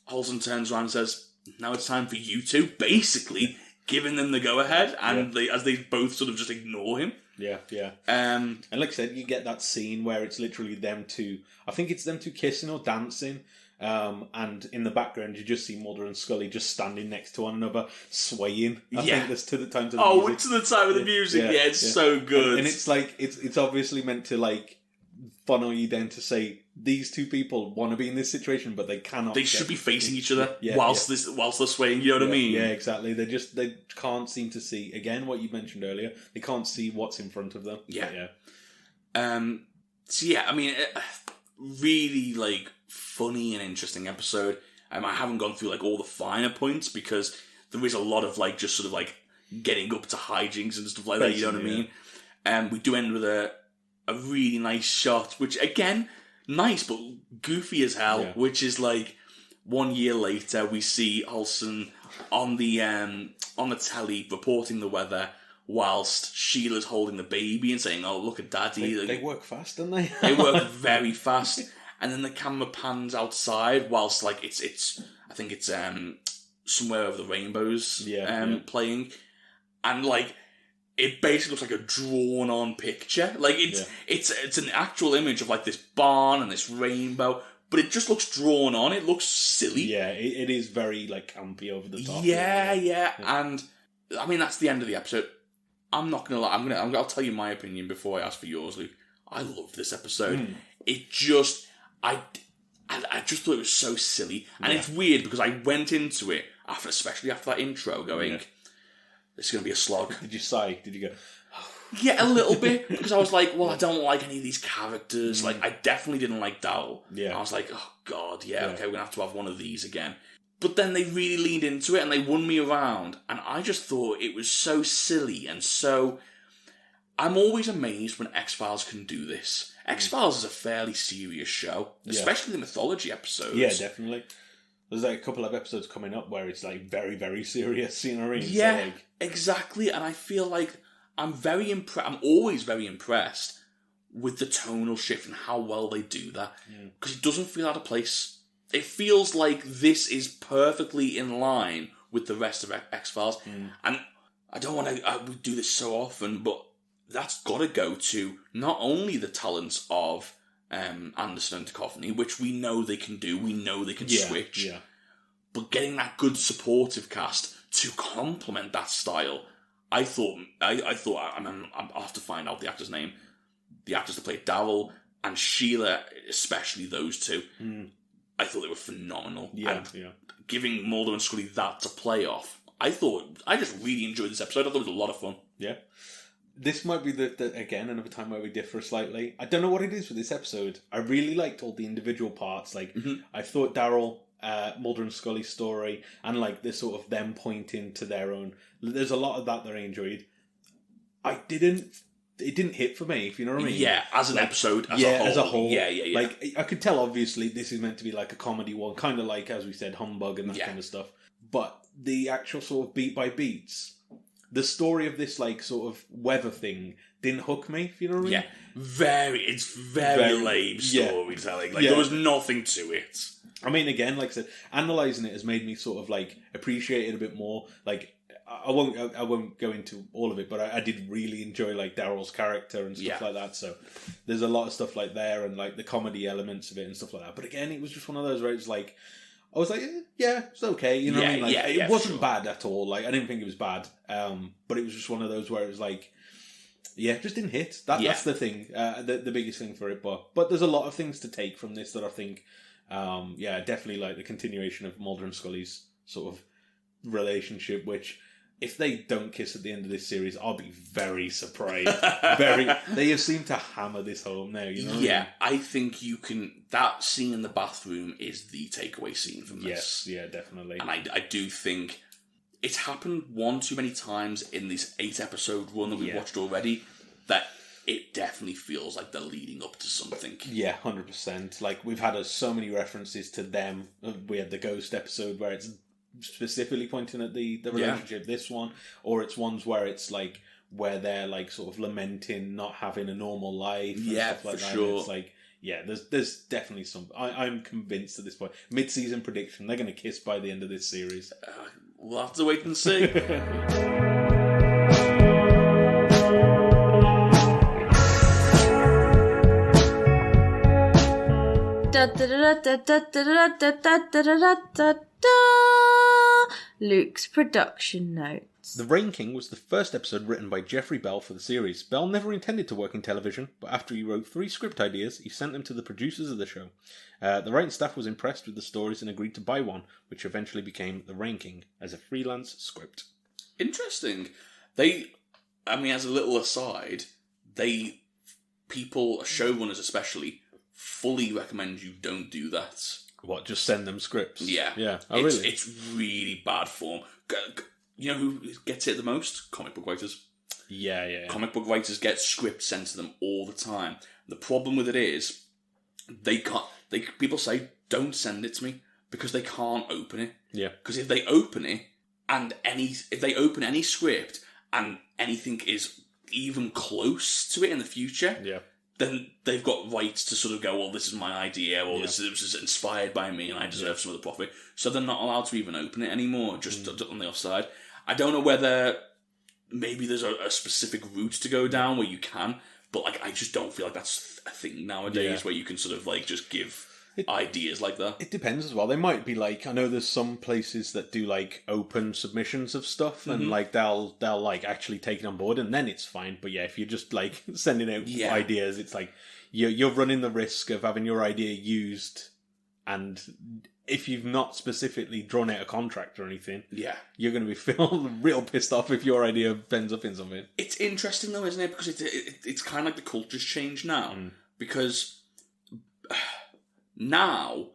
Holson turns around and says, "Now it's time for you two," basically giving them the go ahead, and as they both sort of just ignore him. Yeah. And like I said, you get that scene where it's literally them two. I think it's them two kissing or dancing. And in the background, you just see Mulder and Scully just standing next to one another, swaying. I think that's to the time of the music. To the time of the music. Yeah, it's so good. And it's like it's obviously meant to like funnel you down to say these two people want to be in this situation, but they cannot. They should be facing each other whilst they're swaying. You know what I mean? Yeah, exactly. They can't seem to see again what you mentioned earlier. They can't see what's in front of them. Yeah. I mean, really like funny and interesting episode. I haven't gone through like all the finer points because there is a lot of like just sort of like getting up to hijinks and stuff like that. You know what I mean? We do end with a really nice shot, which again, nice but goofy as hell. Which is like 1 year later, we see Holson on the telly reporting the weather whilst Sheila's holding the baby and saying, "Oh, look at Daddy." They work fast, don't they? They work very fast, and then the camera pans outside whilst like it's I think it's Somewhere Over the Rainbows playing, and like it basically looks like a drawn on picture. Like it's an actual image of like this barn and this rainbow, but it just looks drawn on. It looks silly. Yeah, it is very like campy, over the top. Yeah, and I mean that's the end of the episode. I'm not gonna lie. I'll tell you my opinion before I ask for yours, Luke. I loved this episode. It just, I just thought it was so silly, and it's weird because I went into it especially after that intro, going, "This is gonna be a slog." Did you sigh? Did you go? Yeah, a little bit, because I was like, well, I don't like any of these characters. Like, I definitely didn't like Daryl. Yeah. I was like, oh god, okay, we're gonna have to have one of these again. But then they really leaned into it and they won me around, and I just thought it was so silly and so... I'm always amazed when X-Files can do this. X-Files is a fairly serious show, especially the mythology episodes. Yeah, definitely. There's like a couple of episodes coming up where it's like very, very serious, you know what I mean? Yeah, so, like... exactly, and I feel like I'm always very impressed with the tonal shift and how well they do that, because it doesn't feel out of place. It feels like this is perfectly in line with the rest of X-Files. And I don't want to do this so often, but that's got to go to not only the talents of Anderson and Duchovny, which we know they can do, we know they can switch, but getting that good supportive cast to complement that style. I thought I'll have to find out the actor's name. The actors that played Daryl and Sheila, especially those two, I thought they were phenomenal. Giving Mulder and Scully that to play off, I just really enjoyed this episode. I thought it was a lot of fun. Yeah. This might be again another time where we differ slightly. I don't know what it is with this episode. I really liked all the individual parts. Like I thought Daryl, Mulder and Scully's story, and like the sort of them pointing to their own. There's a lot of that I enjoyed. It didn't hit for me, if you know what I mean. Yeah, as an episode, as a whole. Yeah. Like, I could tell, obviously, this is meant to be like a comedy one, kind of like, as we said, Humbug and that kind of stuff. But the actual sort of beat by beats, the story of this, like, sort of weather thing didn't hook me, if you know what I mean. Yeah, it's very lame storytelling. Like, there was nothing to it. I mean, again, like I said, analysing it has made me sort of, like, appreciate it a bit more. Like, I won't go into all of it, but I did really enjoy like Daryl's character and stuff like that. So there's a lot of stuff like there and like the comedy elements of it and stuff like that. But again, it was just one of those where it's like I was like, yeah, it's okay, you know what I mean? Like, it wasn't bad at all. Like I didn't think it was bad, but it was just one of those where it was like, it just didn't hit. That's the thing, the biggest thing for it. But there's a lot of things to take from this that I think, definitely like the continuation of Mulder and Scully's sort of relationship, which. If they don't kiss at the end of this series, I'll be very surprised. They have seemed to hammer this home now, you know? Yeah, I think you can... That scene in the bathroom is the takeaway scene from this. Yes, yeah, definitely. And I do think it's happened one too many times in this 8-episode run that we've watched already that it definitely feels like they're leading up to something. Yeah, 100%. Like, we've had so many references to them. We had the Ghost episode where it's specifically pointing at the relationship, this one, or it's ones where it's like where they're like sort of lamenting not having a normal life and stuff like that. Sure. It's like there's definitely some. I'm convinced at this point. Mid-season prediction: they're going to kiss by the end of this series. We'll have to wait and see. Luke's production notes. The Rain King was the first episode written by Jeffrey Bell for the series. Bell never intended to work in television, but after he wrote 3 script ideas, he sent them to the producers of the show. The writing staff was impressed with the stories and agreed to buy one, which eventually became The Rain King as a freelance script. Interesting. As a little aside, showrunners especially, fully recommend you don't do that. What, just send them scripts? Yeah. Yeah. Oh, really? It's really bad form. You know who gets it the most? Comic book writers. Yeah. Comic book writers get scripts sent to them all the time. The problem with it is, people say, don't send it to me, because they can't open it. Yeah. Because if they open it, And if they open any script and anything is even close to it in the future, then they've got rights to sort of go, well, this is my idea, or this is inspired by me, and I deserve some of the profit. So they're not allowed to even open it anymore, just on the offside. I don't know whether maybe there's a specific route to go down where you can, but like I just don't feel like that's a thing nowadays where you can sort of like just give ideas like that. It depends as well. They might be like, I know there's some places that do like open submissions of stuff, and like they'll like actually take it on board, and then it's fine. But yeah, if you're just like sending out ideas, it's like you're running the risk of having your idea used, and if you've not specifically drawn out a contract or anything, you're going to be feeling real pissed off if your idea ends up in something. It's interesting though, isn't it? Because it's kind of like the culture's changed now, because now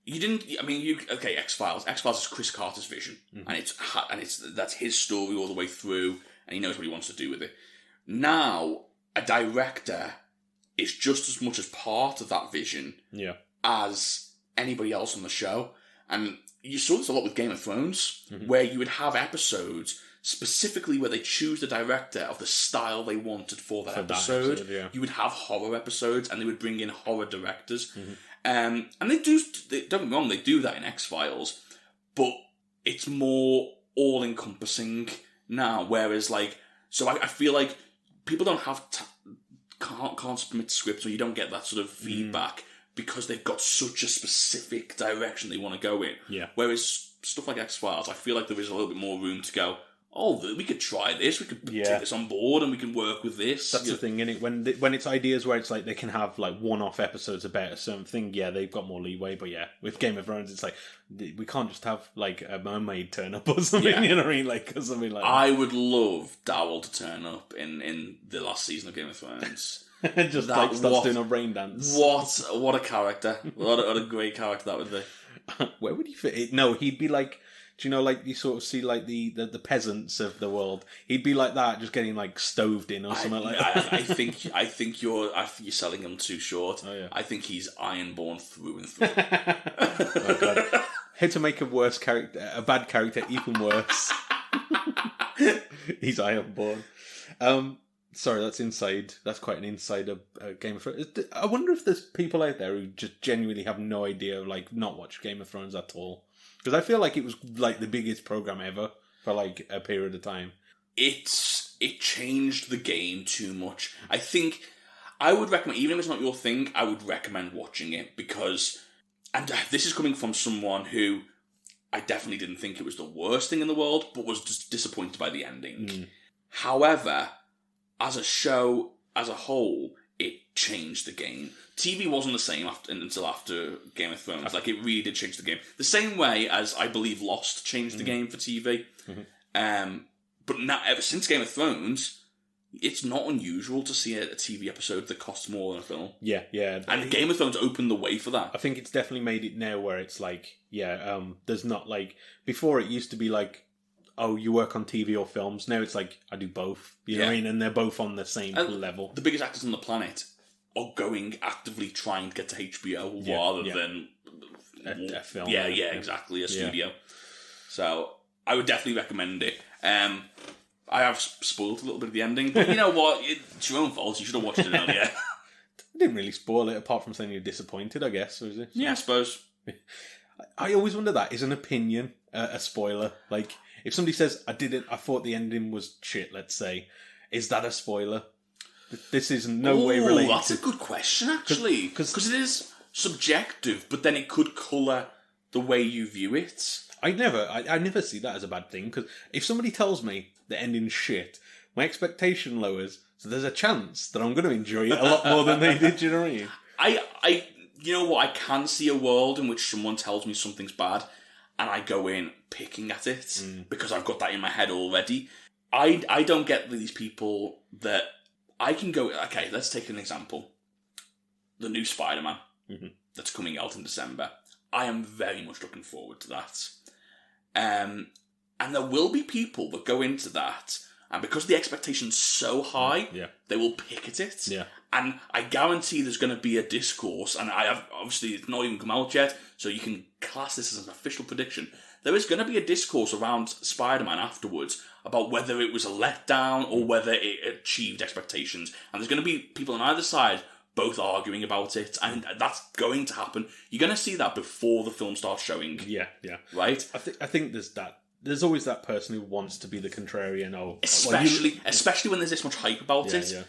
you didn't. I mean, X-Files. X-Files is Chris Carter's vision, and that's his story all the way through, and he knows what he wants to do with it. Now, a director is just as much as part of that vision as anybody else on the show. And you saw this a lot with Game of Thrones, where you would have episodes specifically where they choose the director of the style they wanted for that episode. You would have horror episodes, and they would bring in horror directors. And don't get me wrong, they do that in X-Files, but it's more all-encompassing now, whereas, like, so I feel like people don't have can't submit scripts, or you don't get that sort of feedback because they've got such a specific direction they want to go in. Whereas stuff like X-Files, I feel like there is a little bit more room to go, oh, we could try this, we could take this on board, and we can work with this. That's the thing, innit? When it's ideas where it's like they can have like one-off episodes about a certain thing, they've got more leeway. But with Game of Thrones, it's like we can't just have like a mermaid turn up or something. You know what I mean? Like, or something like that. I would love Dowell to turn up in the last season of Game of Thrones. Just like starts doing a rain dance. What a character! What a great character that would be. Where would he fit? No, he'd be like. Do you know, like, you sort of see, like, the peasants of the world? He'd be like that, just getting, like, stoved in or something like that. I think you're selling him too short. I think he's Ironborn through and through. Oh, God. How to make a bad character even worse. He's Ironborn. Sorry, that's inside. That's quite an inside Game of Thrones. I wonder if there's people out there who just genuinely have no idea, like, not watch Game of Thrones at all. Because I feel like it was like the biggest program ever for like a period of time. It changed the game too much. I think I would recommend, even if it's not your thing, I would recommend watching it because, and this is coming from someone who I definitely didn't think it was the worst thing in the world, but was just disappointed by the ending. However, as a show, as a whole, it changed the game. TV wasn't the same until after Game of Thrones. Like, it really did change the game. The same way as, I believe, Lost changed the game for TV. But now, ever since Game of Thrones, it's not unusual to see a TV episode that costs more than a film. Yeah. And Game of Thrones opened the way for that. I think it's definitely made it now where it's like, there's not like... Before it used to be like, oh, you work on TV or films. Now it's like, I do both. You know what I mean? And they're both on the same level. The biggest actors on the planet are actively trying to get to HBO rather than a film. Yeah, exactly, a studio. So I would definitely recommend it. I have spoiled a little bit of the ending, but you know what? It's your own fault. You should have watched it earlier. I didn't really spoil it, apart from saying you're disappointed, I guess, was it? Yeah, I suppose. I always wonder that. Is an opinion a spoiler? Like, if somebody says, I thought the ending was shit, let's say, is that a spoiler? This is no way related. That's a good question, actually. Because it is subjective, but then it could colour the way you view it. I never see that as a bad thing, because if somebody tells me the ending's shit, my expectation lowers, so there's a chance that I'm going to enjoy it a lot more than they did, do you know what I mean? You know what, I can see a world in which someone tells me something's bad, and I go in picking at it, because I've got that in my head already. I don't get these people that... I can go... Okay, let's take an example. The new Spider-Man that's coming out in December. I am very much looking forward to that. And there will be people that go into that, and because the expectation's so high, they will pick at it. Yeah. And I guarantee there's going to be a discourse, and I have... Obviously, it's not even come out yet, so you can class this as an official prediction, there is going to be a discourse around Spider-Man afterwards about whether it was a letdown or whether it achieved expectations. And there's going to be people on either side both arguing about it, and that's going to happen. You're going to see that before the film starts showing. Yeah. Right? I think there's that. There's always that person who wants to be the contrarian. Especially when there's this much hype about it. Yeah.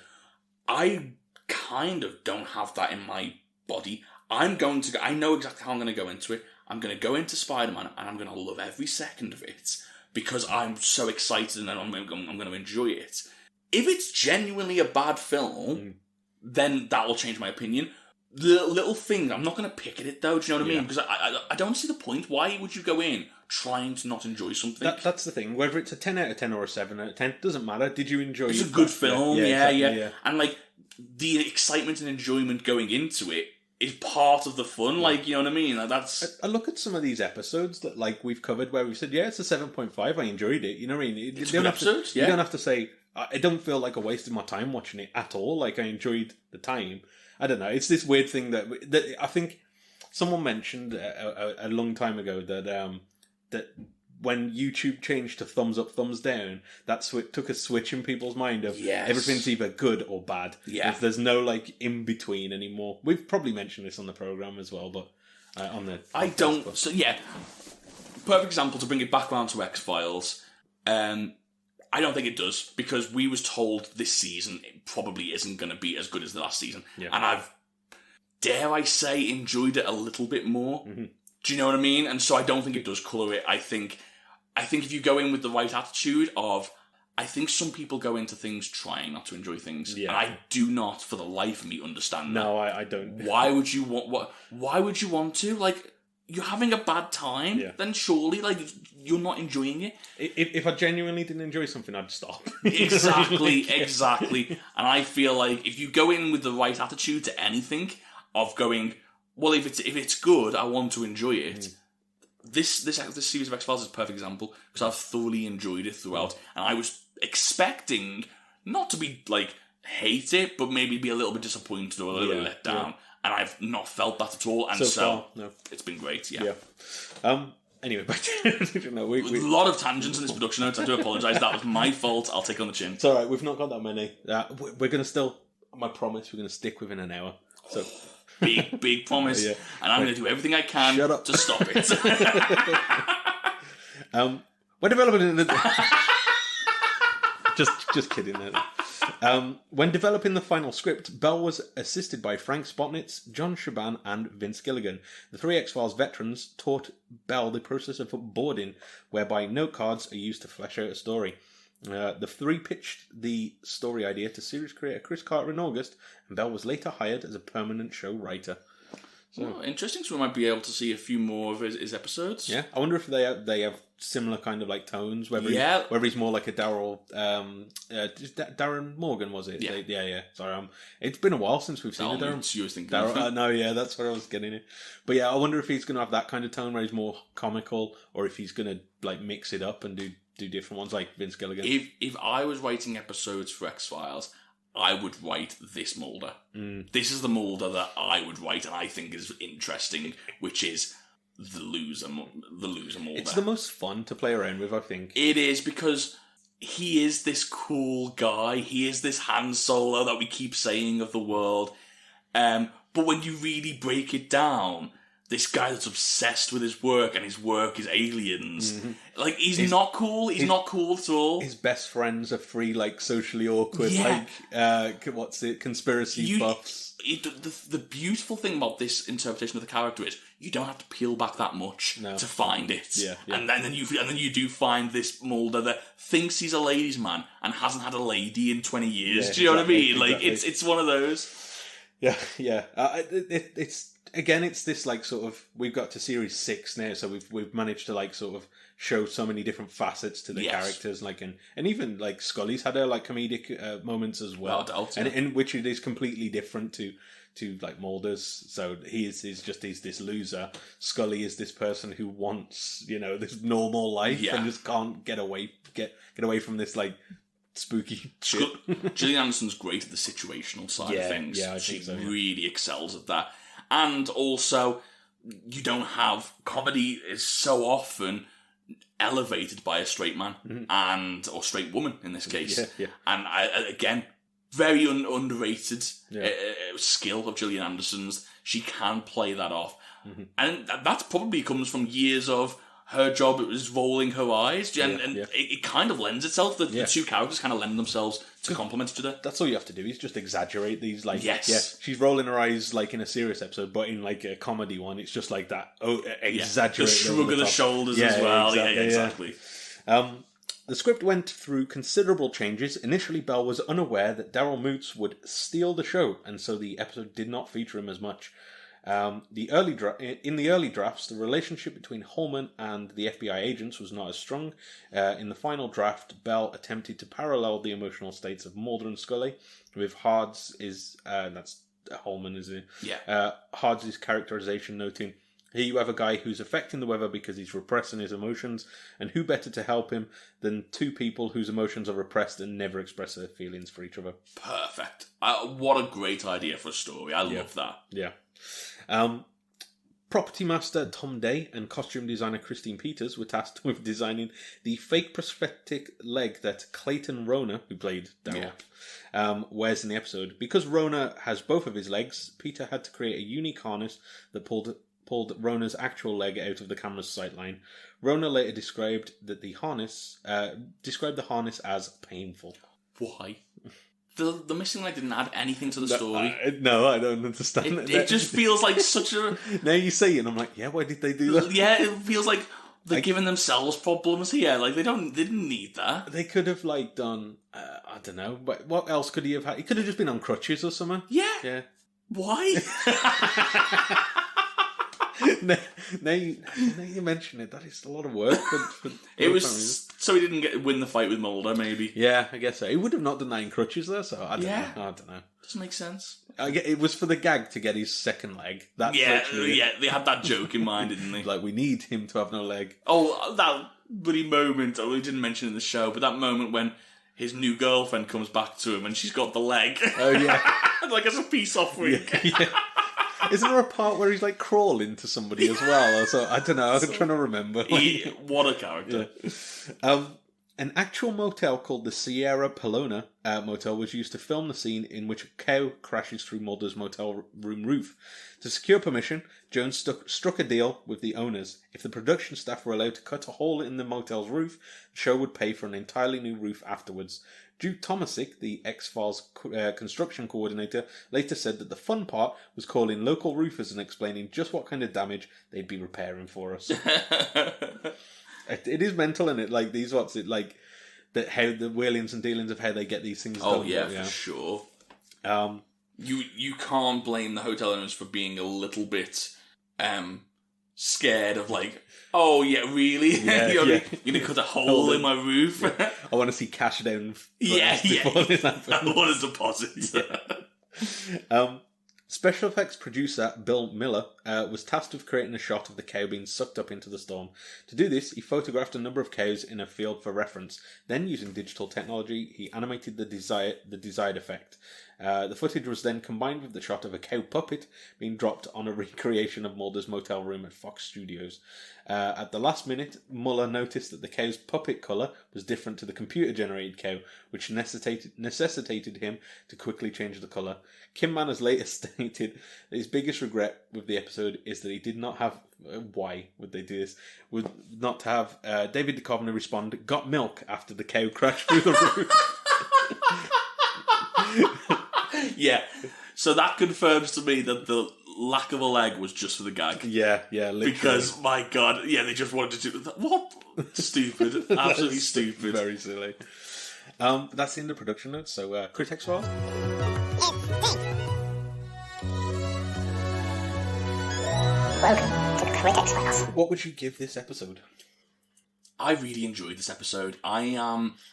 I kind of don't have that in my body. I know exactly how I'm going to go into it. I'm going to go into Spider-Man and I'm going to love every second of it because I'm so excited and I'm going to enjoy it. If it's genuinely a bad film, then that will change my opinion. The little thing, I'm not going to pick at it though, do you know what I mean? Because I don't see the point. Why would you go in trying to not enjoy something? That's the thing. Whether it's a 10 out of 10 or a 7 out of 10, doesn't matter. Did you enjoy it? It's a good film, Yeah. And like, the excitement and enjoyment going into it is part of the fun, like, you know what I mean? Like, that's... I look at some of these episodes that like we've covered where we've said, yeah, it's a 7.5, I enjoyed it, you know what I mean? It's a good episode, You don't have to say, I don't feel like I wasted my time watching it at all, like I enjoyed the time. I don't know, it's this weird thing that I think someone mentioned a long time ago that when YouTube changed to thumbs up, thumbs down, took a switch in people's mind of everything's either good or bad. Yeah. There's no like in between anymore. We've probably mentioned this on the program as well, but on the I don't. But... So yeah, perfect example to bring it back around to X-Files. I don't think it does because we was told this season it probably isn't going to be as good as the last season, and I've, dare I say, enjoyed it a little bit more. Mm-hmm. Do you know what I mean? And so I don't think it does colour it. I think if you go in with the right attitude of, I think some people go into things trying not to enjoy things, and I do not, for the life of me, understand that. No, I don't. Why would you want? Why would you want to? Like, you're having a bad time, then surely, like, you're not enjoying it. If I genuinely didn't enjoy something, I'd stop. Exactly. And I feel like if you go in with the right attitude to anything, of going, well, if it's good, I want to enjoy it. This series of X-Files is a perfect example because I've thoroughly enjoyed it throughout, and I was expecting not to be like hate it, but maybe be a little bit disappointed or a little bit let down. And I've not felt that at all, and so it's been great. Anyway, back to a lot of tangents in this production notes. I do apologise. That was my fault. I'll take it on the chin. It's all right. We've not got that many. We're going to still. I promise we're going to stick within an hour. So. Big promise, and I'm going to do everything I can to stop it. When developing just kidding. When developing the final script, Bell was assisted by Frank Spotnitz, John Shaban, and Vince Gilligan. The three X-Files veterans taught Bell the process of boarding, whereby note cards are used to flesh out a story. The three pitched the story idea to series creator Chris Carter in August, and Bell was later hired as a permanent show writer. So interesting. So we might be able to see a few more of his episodes. Yeah, I wonder if they have similar kind of like tones. Whether he's more like a Darren Morgan, was it? Yeah. Sorry, it's been a while since we've seen a Darren. You was thinking no, that's what I was getting at. But yeah, I wonder if he's going to have that kind of tone where he's more comical, or if he's going to like mix it up and do different ones like Vince Gilligan. If I was writing episodes for X-Files, I would write this Mulder. This is the Mulder that I would write and I think is interesting, which is the loser Mulder. It's the most fun to play around with, I think. It is, because he is this cool guy. He is this Han Solo that we keep saying of the world. But when you really break it down, this guy that's obsessed with his work, and his work is aliens. Mm-hmm. Like, he's not cool. He's not cool at all. His best friends are three, like, socially awkward, conspiracy buffs. The beautiful thing about this interpretation of the character is you don't have to peel back that much to find it. Yeah. And then you do find this Mulder that thinks he's a ladies' man and hasn't had a lady in 20 years. Yeah, do you know what I mean? Like, it's one of those. Yeah. It's... Again, it's this like sort of, we've got to series 6 now, so we've managed to like sort of show so many different facets to the characters, like and even like Scully's had her like comedic moments as well, and in which it is completely different to like Mulder's. So he's this loser. Scully is this person who wants this normal life and just can't get away from this like spooky shit. Gillian Anderson's great at the situational side of things. Yeah, I think she really excels at that. And also, you don't have comedy is so often elevated by a straight man or straight woman in this case. And again, very underrated skill of Gillian Anderson's. She can play that off, and that probably comes from years of her job. It was rolling her eyes, and it kind of lends itself. The two characters kind of lend themselves to complement each other. That's all you have to do is just exaggerate these. Like, yes, she's rolling her eyes like in a serious episode, but in like a comedy one, it's just like that. Oh, exaggerate. The shrug of the shoulders as well. Exactly. The script went through considerable changes. Initially, Bell was unaware that Daryl Moots would steal the show, and so the episode did not feature him as much. In the early drafts, the relationship between Holman and the FBI agents was not as strong. In the final draft, Bell attempted to parallel the emotional states of Mulder and Scully, with Hards that's Holman, is it? Yeah. Hards' characterization noting, "Here you have a guy who's affecting the weather because he's repressing his emotions, and who better to help him than two people whose emotions are repressed and never express their feelings for each other." Perfect. What a great idea for a story. I love that. Yeah. Property master Tom Day and costume designer Christine Peters were tasked with designing the fake prosthetic leg that Clayton Rona, who played Daryl, wears in the episode. Because Rona has both of his legs, Peter had to create a unique harness that pulled Rona's actual leg out of the camera's sightline. Rona later described the harness as painful. Why? The missing leg didn't add anything to the story. No, I don't understand. It just feels like such a... Now you say it, and I'm like, yeah, why did they do that? Yeah, it feels like they're giving themselves problems here. Like, they didn't need that. They could have, like, done... I don't know. But what else could he have had? He could have just been on crutches or something. Yeah. Why? now you mention it, that is a lot of work. It was so he didn't win the fight with Mulder, maybe. Yeah, I guess so. He would have not done that in crutches, though. So I don't know. Doesn't make sense. It was for the gag to get his second leg. That's they had that joke in mind, didn't they? Like, we need him to have no leg. Oh, that bloody moment. We didn't mention it in the show, but that moment when his new girlfriend comes back to him and she's got the leg. Oh yeah, like as a peace offering. Yeah. Isn't there a part where he's like crawling to somebody as well? So I don't know. I'm trying to remember. What a character! Yeah. An actual motel called the Sierra Pelona motel was used to film the scene in which a cow crashes through Mulder's motel room roof. To secure permission, Jones struck a deal with the owners. If the production staff were allowed to cut a hole in the motel's roof, the show would pay for an entirely new roof afterwards. Duke Tomasic, the X-Files construction coordinator, later said that the fun part was calling local roofers and explaining just what kind of damage they'd be repairing for us. It is mental, isn't it? Like, these how the wheelings and dealings of how they get these things done. Oh, yeah, for sure. You can't blame the hotel owners for being a little bit scared of, like, oh, yeah, really? You're going to cut a hole in my roof? Yeah. I want to see cash down before this happens. I want a deposit. Special effects producer Bill Miller was tasked with creating a shot of the cow being sucked up into the storm. To do this, he photographed a number of cows in a field for reference. Then, using digital technology, he animated the desired effect. The footage was then combined with the shot of a cow puppet being dropped on a recreation of Mulder's motel room at Fox Studios. At the last minute, Muller noticed that the cow's puppet colour was different to the computer-generated cow, which necessitated him to quickly change the colour. Kim Mann has later stated that his biggest regret with the episode is that he did not have... why would they do this? Would not have David Duchovny respond, "Got milk," after the cow crashed through the roof. Yeah, so that confirms to me that the lack of a leg was just for the gag. Yeah, literally. Because, my God, they just wanted to do that. What? Stupid. Absolutely stupid. Very silly. That's in the production notes, so Critic's File. Welcome to the Critic's Files. What would you give this episode? I really enjoyed this episode. I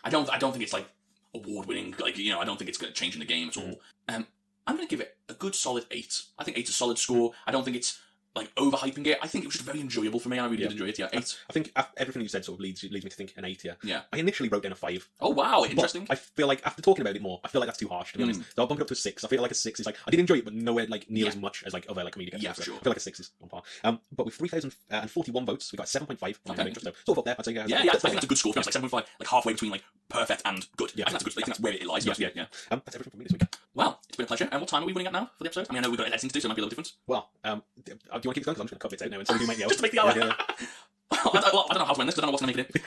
don't think it's like award-winning, like, I don't think it's going to change in the game at all. I'm going to give it a good solid 8. I think 8's a solid score. I don't think it's like overhyping it. I think it was just very enjoyable for me. I really did enjoy it. Yeah, 8. I think everything you said sort of leads me to think an 8 here. Yeah. I initially wrote down a 5. Oh wow, interesting. But I feel like after talking about it more, I feel like that's too harsh, to be honest. So I'll bump it up to a 6. I feel like a 6 is like, I did enjoy it, but nowhere like near as much as like other like comedic episodes. Yeah, for sure. I feel like a 6 is on par. But with 3,041 votes, we got 7.5 from Okay. so sort of up there, I'd say. Yeah, I think that's a good score. It's like 7.5, like halfway between like perfect and good. Yeah. I think that's a good. I think that's where it lies. Yeah. That's everything from me this week. Well, it's been a pleasure. And what time are we running at now for the episode? I mean, I know we've got editing to do, so it might be a little different. Well, do you want to keep it going? Because I'm just going to cut bits out now and so we do make the hour. Just to make the hour. Yeah. I don't know how to end this, because I don't know what's going to make it in.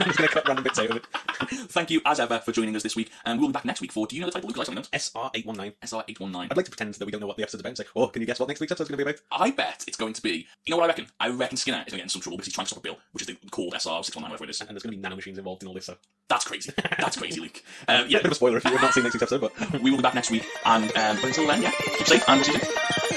I'm just going to cut random bits out of it. Thank you, as ever, for joining us this week. And we'll be back next week for, do you know the title? Luke, something else? SR819. SR819. I'd like to pretend that we don't know what the episode's about and say, oh, can you guess what next week's episode's going to be about? I bet it's going to be... You know what I reckon? I reckon Skinner is going to get in some trouble because he's trying to stop a bill, which is called SR619, whatever it is. And there's going to be nanomachines involved in all this, so... That's crazy. That's crazy, Luke. A bit of a spoiler if you've not seen next week's episode, but... We will be back next week. And until then, yeah, keep safe and we'll see you soon.